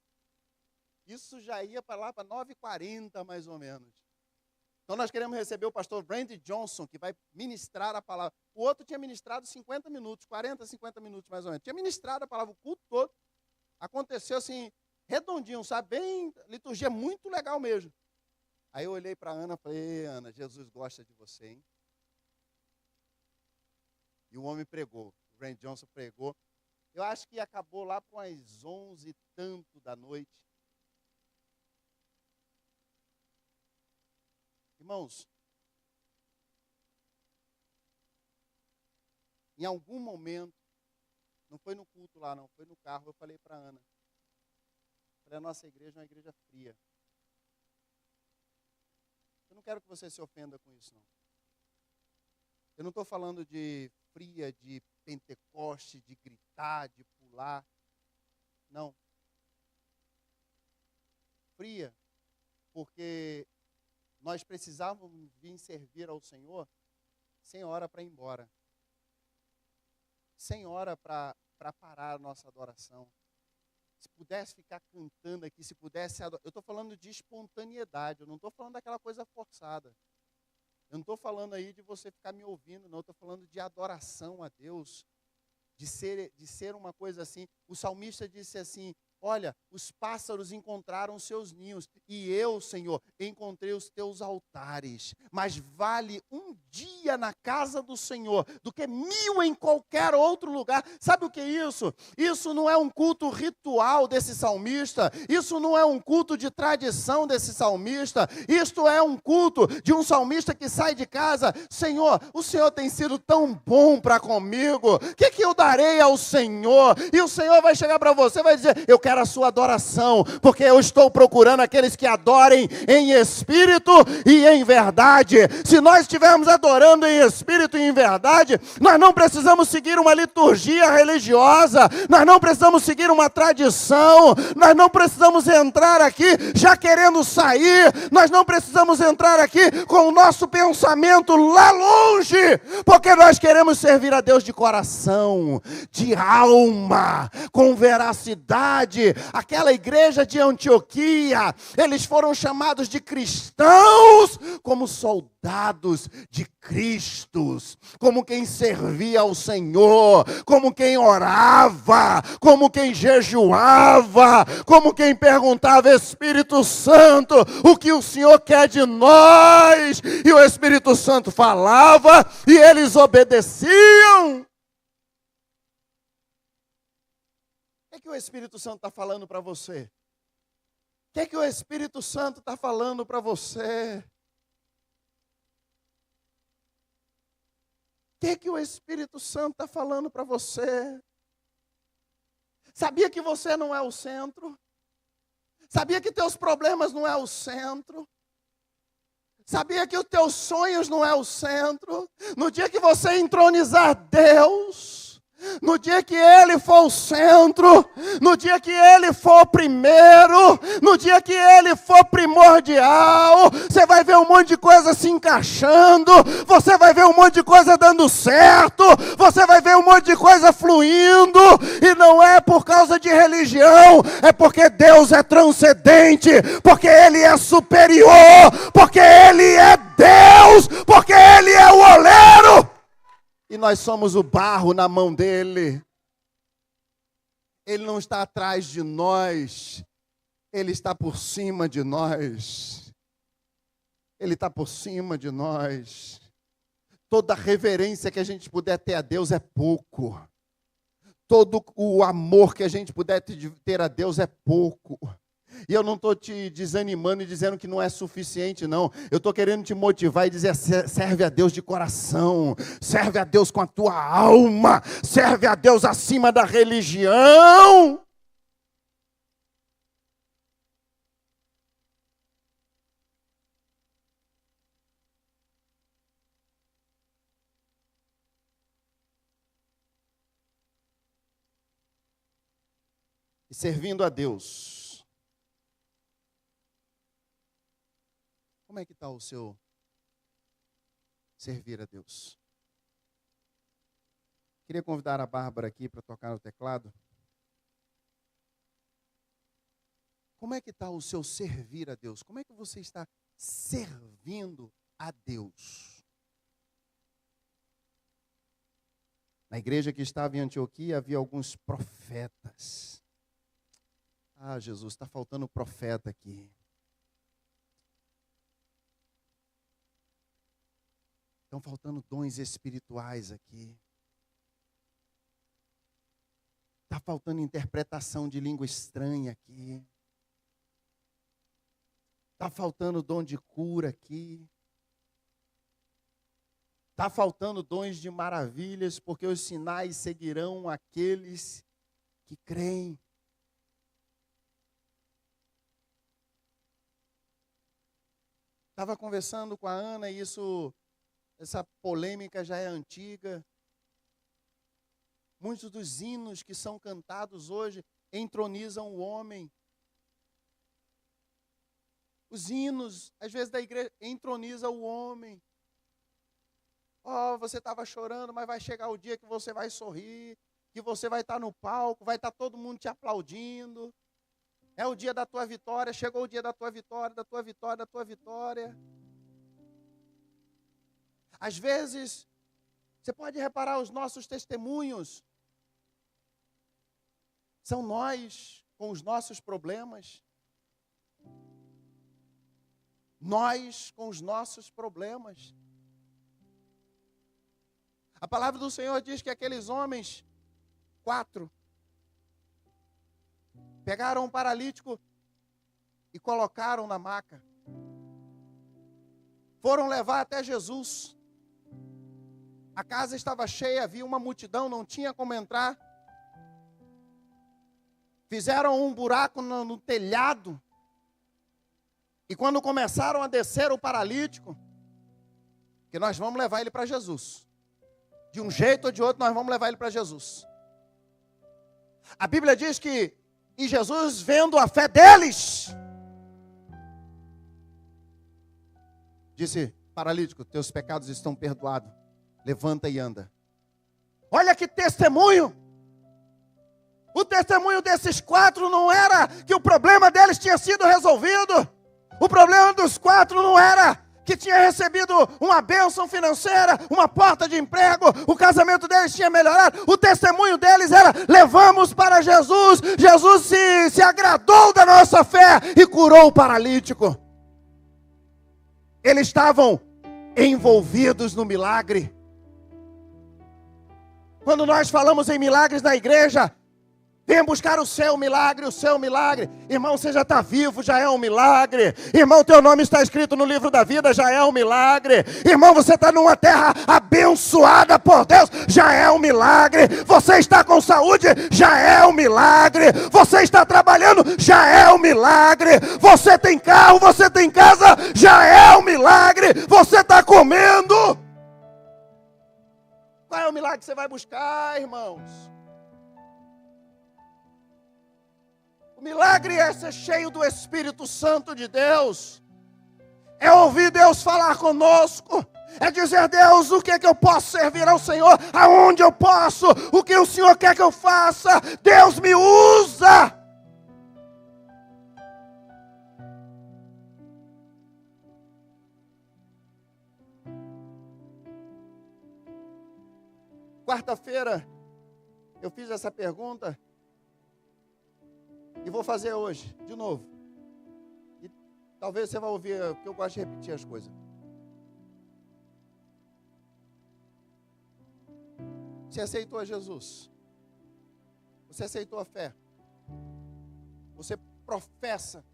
Isso já ia para lá para 9h40 mais ou menos. Então nós queremos receber o pastor Randy Johnson, que vai ministrar a palavra. O outro tinha ministrado 50 minutos, 40, 50 minutos mais ou menos. Tinha ministrado a palavra o culto todo. Aconteceu assim, redondinho, sabe? Bem, liturgia muito legal mesmo. Aí eu olhei para a Ana e falei, Ana, Jesus gosta de você, hein? E o homem pregou, o Randy Johnson pregou. Eu acho que acabou lá para umas 11 e tanto da noite. Irmãos, em algum momento, não foi no culto lá não, foi no carro, eu falei para a Ana. Falei, a nossa igreja é uma igreja fria. Eu não quero que você se ofenda com isso, não. Eu não estou falando de fria, de Pentecoste, de gritar, de pular. Não. Fria, porque nós precisávamos vir servir ao Senhor sem hora para ir embora. Sem hora para parar a nossa adoração. Se pudesse ficar cantando aqui, se pudesse adorar. Eu estou falando de espontaneidade, eu não estou falando daquela coisa forçada. Eu não estou falando aí de você ficar me ouvindo, não. Eu estou falando de adoração a Deus, de ser uma coisa assim. O salmista disse assim, olha, os pássaros encontraram seus ninhos, e eu, Senhor, encontrei os teus altares. Mas vale um dia na casa do Senhor do que 1000 em qualquer outro lugar. Sabe o que é isso? Isso não é um culto ritual desse salmista, isso não é um culto de tradição desse salmista, isto é um culto de um salmista que sai de casa, Senhor, o Senhor tem sido tão bom para comigo, o que eu darei ao Senhor? E o Senhor vai chegar para você e vai dizer, eu quero a sua adoração, porque eu estou procurando aqueles que adorem em espírito e em verdade. Se nós estivermos adorando em espírito e em verdade, nós não precisamos seguir uma liturgia religiosa, nós não precisamos seguir uma tradição, nós não precisamos entrar aqui já querendo sair, nós não precisamos entrar aqui com o nosso pensamento lá longe, porque nós queremos servir a Deus de coração, de alma, com veracidade. Aquela igreja de Antioquia, eles foram chamados de cristãos como soldados de Cristo, como quem servia ao Senhor, como quem orava, como quem jejuava, como quem perguntava, Espírito Santo, o que o Senhor quer de nós? E o Espírito Santo falava e eles obedeciam. O que o Espírito Santo está falando para você? O que o Espírito Santo está falando para você? O que o Espírito Santo está falando para você? Sabia que você não é o centro? Sabia que teus problemas não é o centro? Sabia que os teus sonhos não é o centro? No dia que você entronizar Deus, no dia que Ele for o centro, no dia que Ele for o primeiro, no dia que Ele for primordial, você vai ver um monte de coisa se encaixando, você vai ver um monte de coisa dando certo, você vai ver um monte de coisa fluindo, e não é por causa de religião, é porque Deus é transcendente, porque Ele é superior, porque Ele é Deus, porque Ele é o oleiro. E nós somos o barro na mão dele. Ele não está atrás de nós. Ele está por cima de nós. Ele está por cima de nós. Toda reverência que a gente puder ter a Deus é pouco. Todo o amor que a gente puder ter a Deus é pouco. E eu não estou te desanimando e dizendo que não é suficiente, não. Eu estou querendo te motivar e dizer, serve a Deus de coração, serve a Deus com a tua alma, serve a Deus acima da religião. E servindo a Deus. Como é que está o seu servir a Deus? Queria convidar a Bárbara aqui para tocar no teclado. Como é que está o seu servir a Deus? Como é que você está servindo a Deus? Na igreja que estava em Antioquia havia alguns profetas. Ah, Jesus, está faltando profeta aqui. Estão faltando dons espirituais aqui. Está faltando interpretação de língua estranha aqui. Está faltando dom de cura aqui. Está faltando dons de maravilhas, porque os sinais seguirão aqueles que creem. Estava conversando com a Ana e essa polêmica já é antiga. Muitos dos hinos que são cantados hoje entronizam o homem. Os hinos, às vezes, da igreja, entronizam o homem. Oh, você estava chorando, mas vai chegar o dia que você vai sorrir, que você vai estar no palco, vai estar todo mundo te aplaudindo. É o dia da tua vitória, chegou o dia da tua vitória, da tua vitória, da tua vitória. Às vezes, você pode reparar os nossos testemunhos. São nós com os nossos problemas. Nós com os nossos problemas. A palavra do Senhor diz que aqueles homens, 4, pegaram um paralítico e colocaram na maca. Foram levar até Jesus. A casa estava cheia, havia uma multidão, não tinha como entrar. Fizeram um buraco no telhado. E quando começaram a descer o paralítico, que nós vamos levar ele para Jesus. De um jeito ou de outro, nós vamos levar ele para Jesus. A Bíblia diz que, e Jesus, vendo a fé deles, disse: paralítico, teus pecados estão perdoados. Levanta e anda. Olha que testemunho. O testemunho desses 4 não era que o problema deles tinha sido resolvido. O problema dos 4 não era que tinha recebido uma bênção financeira, uma porta de emprego, o casamento deles tinha melhorado. O testemunho deles era: levamos para Jesus, Jesus se agradou da nossa fé e curou o paralítico. Eles estavam envolvidos no milagre. Quando nós falamos em milagres na igreja, venha buscar o seu milagre, o seu milagre. Irmão, você já está vivo, já é um milagre. Irmão, teu nome está escrito no livro da vida, já é um milagre. Irmão, você está numa terra abençoada por Deus, já é um milagre. Você está com saúde, já é um milagre. Você está trabalhando, já é um milagre. Você tem carro, você tem casa, já é um milagre. Você está comendo. Qual é o milagre que você vai buscar, irmãos? O milagre é ser cheio do Espírito Santo de Deus. É ouvir Deus falar conosco. É dizer: Deus, o que é que eu posso servir ao Senhor? Aonde eu posso? O que o Senhor quer que eu faça? Deus, me usa. Quarta-feira, eu fiz essa pergunta. E vou fazer hoje, de novo. E talvez você vá ouvir, porque eu gosto de repetir as coisas. Você aceitou a Jesus? Você aceitou a fé? Você professa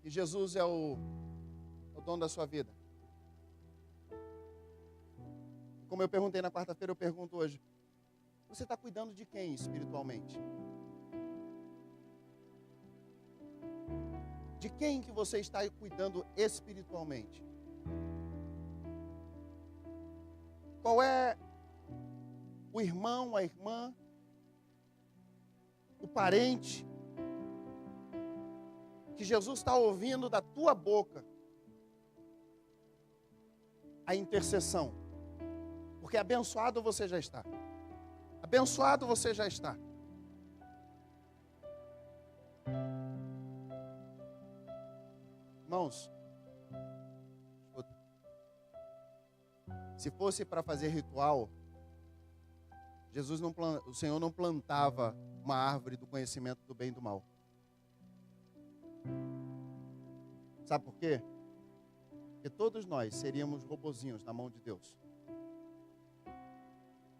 que Jesus é o dono da sua vida? Como eu perguntei na quarta-feira, eu pergunto hoje: você está cuidando de quem espiritualmente? De quem que você está cuidando espiritualmente? Qual é o irmão, a irmã, o parente que Jesus está ouvindo da tua boca a intercessão? Porque abençoado você já está. Abençoado você já está. Irmãos, se fosse para fazer ritual, o Senhor não plantava uma árvore do conhecimento do bem e do mal. Sabe por quê? Porque todos nós seríamos robozinhos na mão de Deus.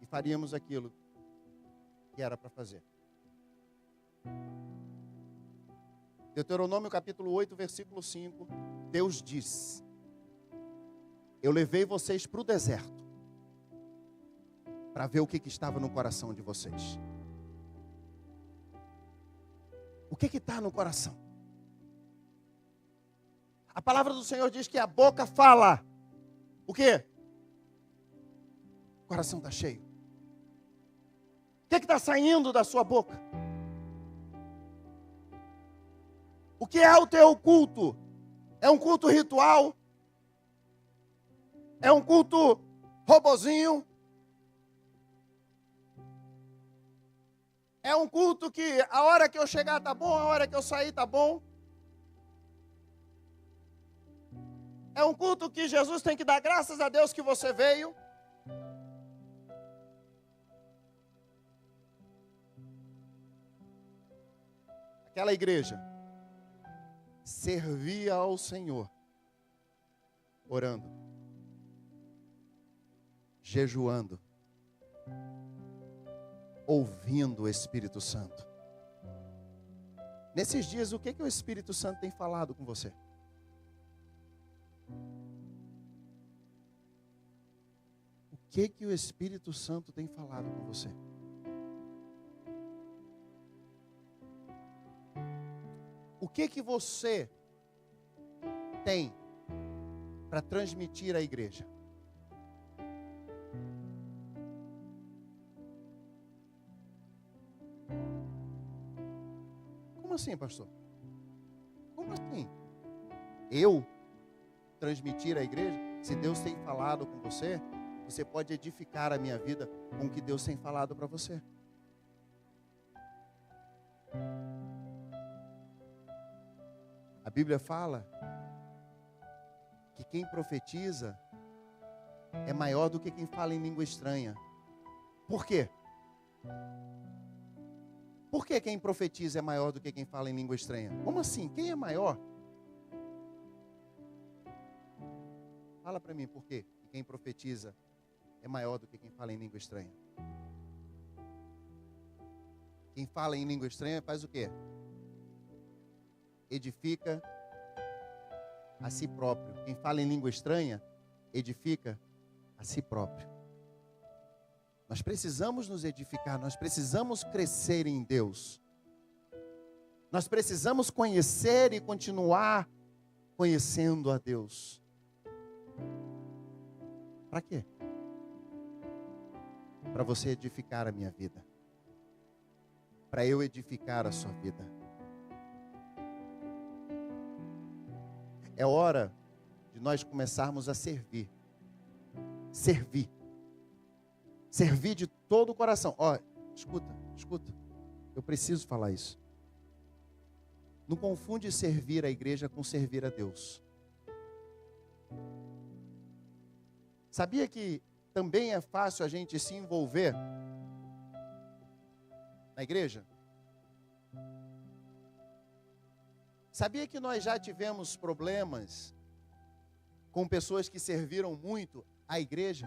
E faríamos aquilo que era para fazer. Deuteronômio capítulo 8, versículo 5. Deus diz: eu levei vocês para o deserto para ver o que estava no coração de vocês. O que está no coração? A palavra do Senhor diz que a boca fala. O quê? O coração está cheio. O que está saindo da sua boca? O que é o teu culto? É um culto ritual? É um culto robozinho? É um culto que a hora que eu chegar tá bom, a hora que eu sair tá bom? É um culto que Jesus tem que dar graças a Deus que você veio? Aquela igreja servia ao Senhor, orando, jejuando, ouvindo o Espírito Santo. Nesses dias, o que o Espírito Santo tem falado com você? O que o Espírito Santo tem falado com você? O que você tem para transmitir à igreja? Como assim, pastor? Como assim? Eu transmitir à igreja? Se Deus tem falado com você, você pode edificar a minha vida com o que Deus tem falado para você. A Bíblia fala que quem profetiza é maior do que quem fala em língua estranha. Por quê? Por que quem profetiza é maior do que quem fala em língua estranha? Como assim? Quem é maior? Fala para mim por quê? Quem profetiza é maior do que quem fala em língua estranha. Quem fala em língua estranha faz o quê? Edifica a si próprio. Quem fala em língua estranha, edifica a si próprio. Nós precisamos nos edificar, nós precisamos crescer em Deus. Nós precisamos conhecer e continuar conhecendo a Deus. Para quê? Para você edificar a minha vida. Para eu edificar a sua vida. É hora de nós começarmos a servir. Servir. Servir de todo o coração. Ó, escuta. Eu preciso falar isso. Não confunde servir a igreja com servir a Deus. Sabia que também é fácil a gente se envolver na igreja? Sabia que nós já tivemos problemas com pessoas que serviram muito à igreja?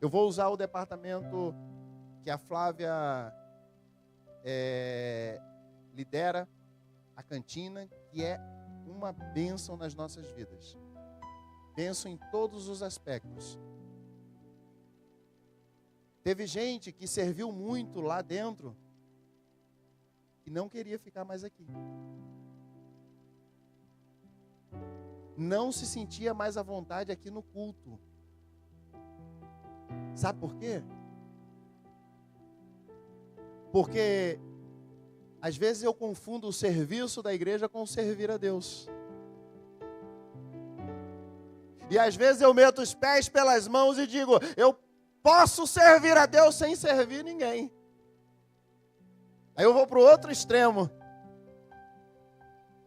Eu vou usar o departamento que a Flávia lidera, a cantina, que é uma bênção nas nossas vidas. Bênção em todos os aspectos. Teve gente que serviu muito lá dentro e não queria ficar mais aqui. Não se sentia mais à vontade aqui no culto. Sabe por quê? Porque às vezes eu confundo o serviço da igreja com o servir a Deus. E às vezes eu meto os pés pelas mãos e digo, eu posso servir a Deus sem servir ninguém. Aí eu vou para o outro extremo.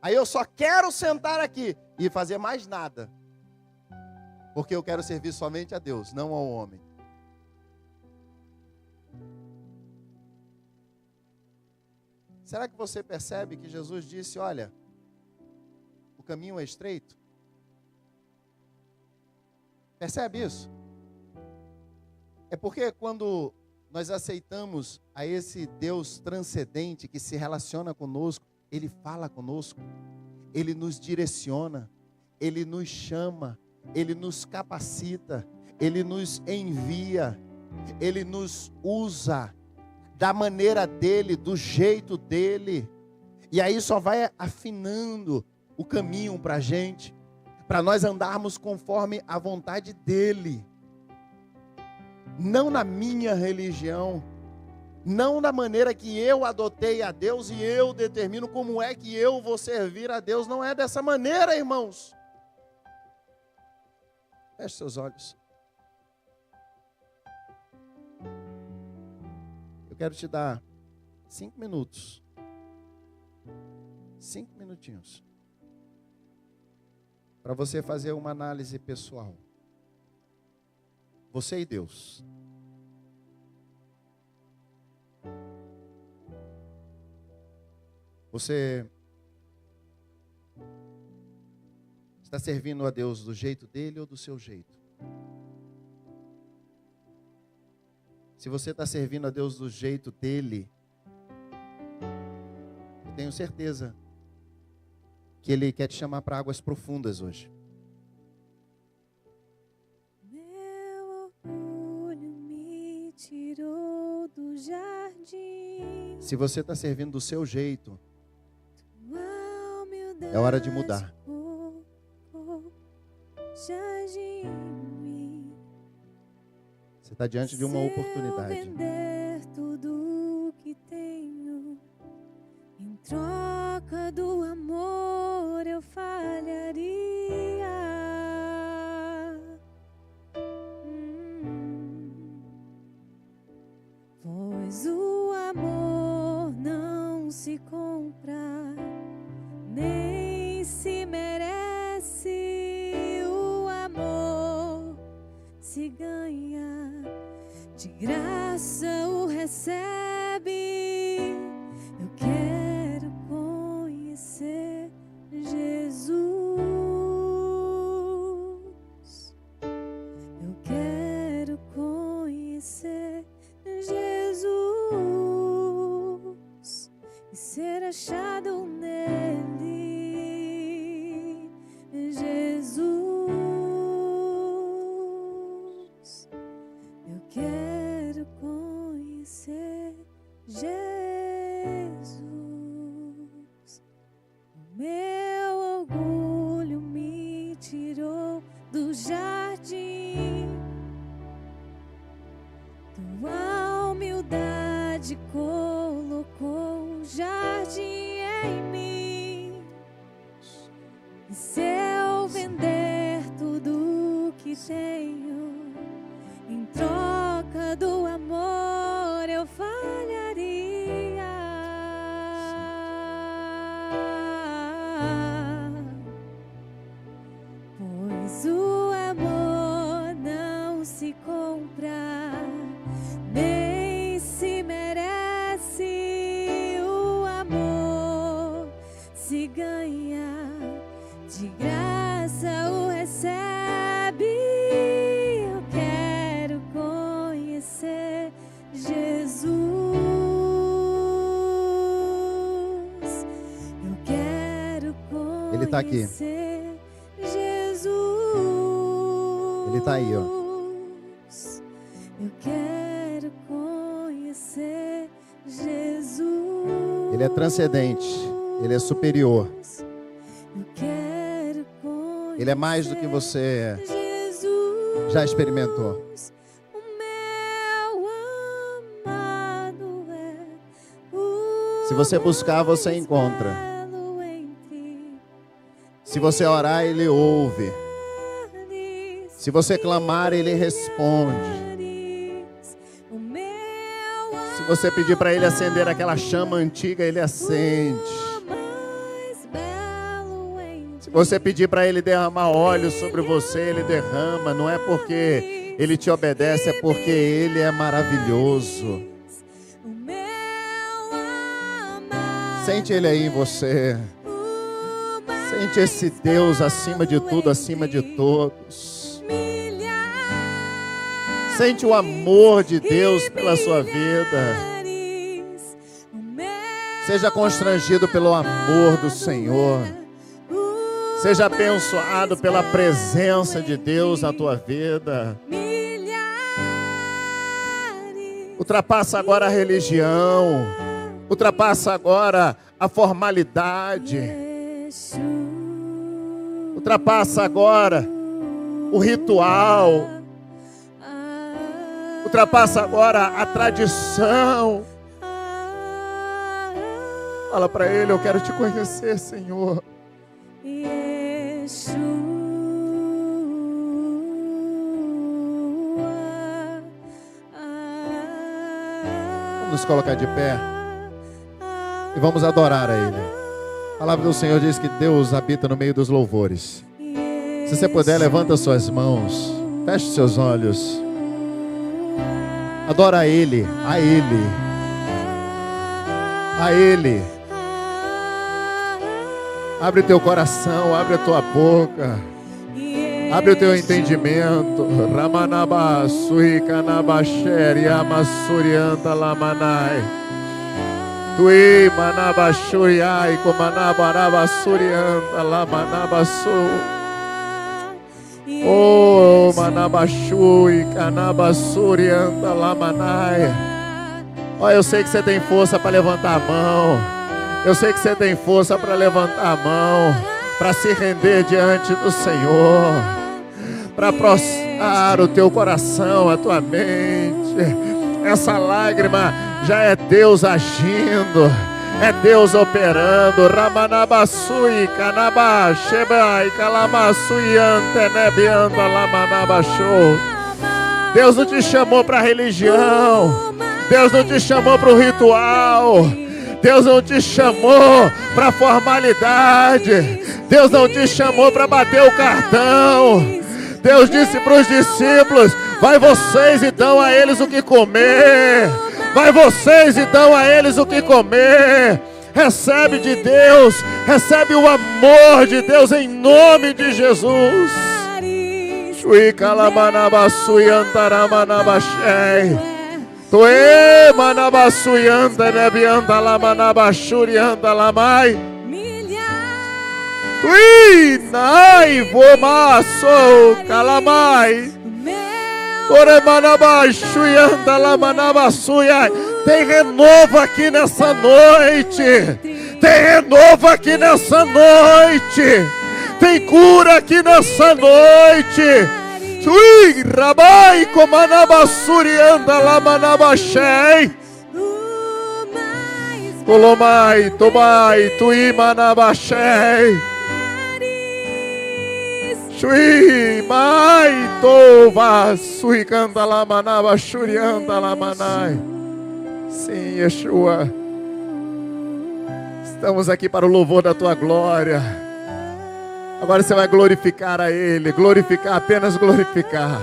Aí eu só quero sentar aqui e fazer mais nada. Porque eu quero servir somente a Deus, não ao homem. Será que você percebe que Jesus disse, olha, o caminho é estreito? Percebe isso? É porque quando nós aceitamos a esse Deus transcendente que se relaciona conosco, Ele fala conosco, Ele nos direciona, Ele nos chama, Ele nos capacita, Ele nos envia, Ele nos usa da maneira dEle, do jeito dEle. E aí só vai afinando o caminho para a gente, para nós andarmos conforme a vontade dEle. Não na minha religião, não da maneira que eu adotei a Deus e eu determino como é que eu vou servir a Deus. Não é dessa maneira, irmãos. Feche seus olhos. Eu quero te dar 5 minutos. 5 minutinhos. Para você fazer uma análise pessoal. Você e Deus. Você está servindo a Deus do jeito dele ou do seu jeito? Se você está servindo a Deus do jeito dele, eu tenho certeza que Ele quer te chamar para águas profundas hoje. Tirou do jardim. Se você está servindo do seu jeito, é hora de mudar. Você está diante de uma oportunidade. Se eu vender tudo que tenho, em troca do amor eu falharia. Pois o amor não se compra, nem se merece. O amor se ganha, de graça o recebe. Eu quero conhecer Jesus. Eu quero conhecer Jesus e ser achado nele, Jesus. Eu quero conhecer Jesus. O meu orgulho me tirou do jardim, tua humildade colocou um jardim em mim. E se eu vender tudo que tenho, em troca do amor eu falharia. Pois o amor não se compra, nem se merece. O amor se ganha, de graça o recebe. Eu quero conhecer Jesus. Eu quero conhecer. Ele está aqui. Jesus. Ele está aí, ó. Eu quero conhecer Jesus. Ele é transcendente. Ele é superior. Eu quero conhecer. Ele é mais do que você Jesus, já experimentou. o meu amado é o Se você buscar, você encontra. belo entre Se você orar, Ele ouve. mares, Se você clamar, Ele responde. o meu Se você pedir para Ele acender aquela chama antiga, Ele acende. mais belo entre Se você pedir para Ele derramar óleo sobre você, Ele derrama. Não é porque Ele te obedece, é porque Ele é maravilhoso. o meu amado Sente Ele aí em você. Sente esse Deus acima de tudo, acima de todos. Sente o amor de Deus pela sua vida. Seja constrangido pelo amor do Senhor. Seja abençoado pela presença de Deus na tua vida. Ultrapassa agora a religião. Ultrapassa agora a formalidade. Ultrapassa agora o ritual. Ultrapassa agora a tradição. Fala para Ele: eu quero te conhecer, Senhor. Vamos nos colocar de pé e vamos adorar a Ele. A palavra do Senhor diz que Deus habita no meio dos louvores. Se você puder, levanta suas mãos, feche seus olhos. Adora a Ele, a Ele, a Ele. Abre teu coração, abre a tua boca, abre o teu entendimento. Ramanaba suikanaba sheriama surianta lamanai. Tui manaba shuriai komanaba raba surianta lamanaba su. Oh manaba shui kanaba surianta lamanai. Ó, eu sei que você tem força para levantar a mão. Eu sei que você tem força para levantar a mão, para se render diante do Senhor, para prostrar o teu coração, a tua mente. Essa lágrima já é Deus agindo, é Deus operando. Ramanabasui, Kanaba, Shebai, Kalamasui, Antenebianda, Lamanabashu. Deus não te chamou para religião, Deus não te chamou para o ritual. Deus não te chamou para formalidade. Deus não te chamou para bater o cartão. Deus disse para os discípulos: vai vocês e dão a eles o que comer. Vai vocês e dão a eles o que comer. Recebe de Deus, recebe o amor de Deus em nome de Jesus. Shui kalamanabasui antaramanabashei. Toe manabasuyanda nebianda la manabashurianda la mai. Tui nai vomaso calamai. Tore manabashuyanda la manabasuya. Tem renovo aqui nessa noite. Tem renovo aqui nessa noite. Tem cura aqui nessa noite. Tui rabai komanabasuri anda lamanabashei. Kolomai tobai tui manabashei. Shui mai tova sui canta lamanabashuri anda lamanai. Sim, Yeshua, estamos aqui para o louvor da tua glória. Agora você vai glorificar a Ele, glorificar, apenas glorificar,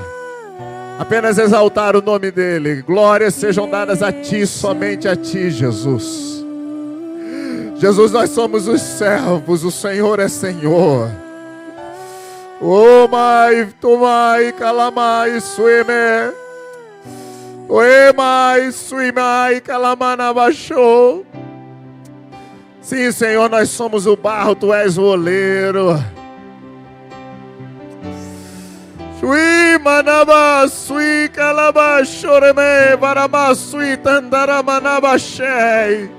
apenas exaltar o nome dEle. Glórias sejam dadas a Ti, somente a Ti, Jesus. Jesus, nós somos os servos, o Senhor é Senhor. Oh, mai, tomai, calamai, suime. Oe, mai, suimai, calamanabachou. Sim, Senhor, nós somos o barro, Tu és o oleiro. Sui manaba sui calaba choreme varama sui tandara manaba shei.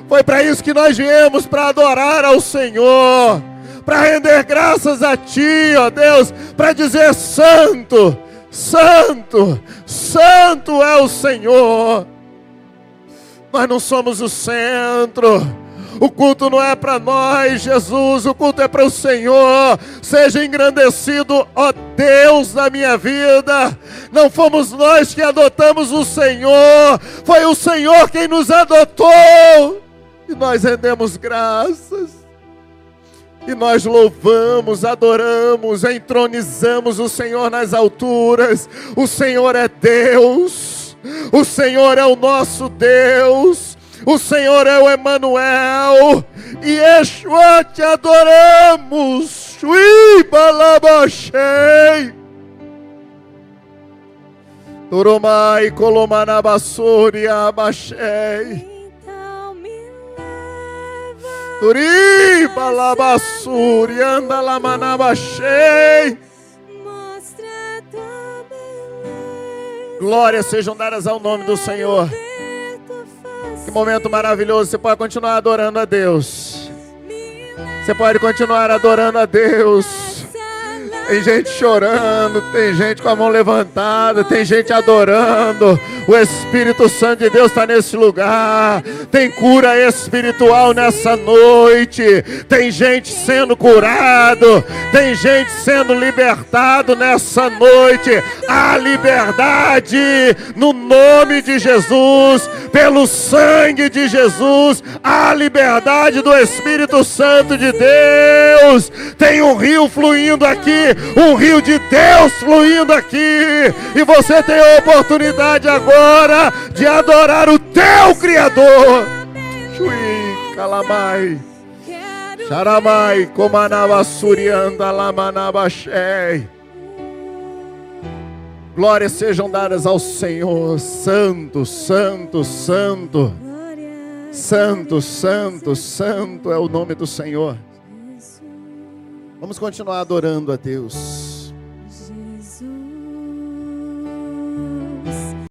Foi para isso que nós viemos, para adorar ao Senhor, para render graças a Ti, ó Deus, para dizer santo, santo, santo é o Senhor. Nós não somos o centro. O culto não é para nós, Jesus, o culto é para o Senhor. Seja engrandecido, ó Deus, na minha vida. Não fomos nós que adotamos o Senhor, foi o Senhor quem nos adotou. E nós rendemos graças, e nós louvamos, adoramos, entronizamos o Senhor nas alturas. O Senhor é Deus, o Senhor é o nosso Deus. O Senhor é o Emanuel. E Yeshua, te adoramos. Shui balabashei. Turomai kolomanabassuri abashei. Então me leva. Turi balabassuri andalamanabashei. Mostra tua beleza. Glórias sejam dadas ao nome do Senhor. Ver tua face. Que momento maravilhoso. Você pode continuar adorando a Deus. Me leva. Você pode continuar adorando a Deus. Tem gente chorando, tem gente com a mão levantada, tem gente adorando. O Espírito Santo de Deus está nesse lugar. Tem cura espiritual nessa noite. Tem gente sendo curado. Tem gente sendo libertado nessa noite. Há liberdade no nome de Jesus, pelo sangue de Jesus. Há liberdade do Espírito Santo de Deus. Tem um rio fluindo aqui. Um rio de Deus fluindo aqui. E você tem a oportunidade agora de adorar o teu Criador. Chui, calamai, charamai, comanabassurianda, lamanabashei. Glórias sejam dadas ao Senhor. Santo, santo, santo. Santo, santo, santo é o nome do Senhor. Vamos continuar adorando a Deus.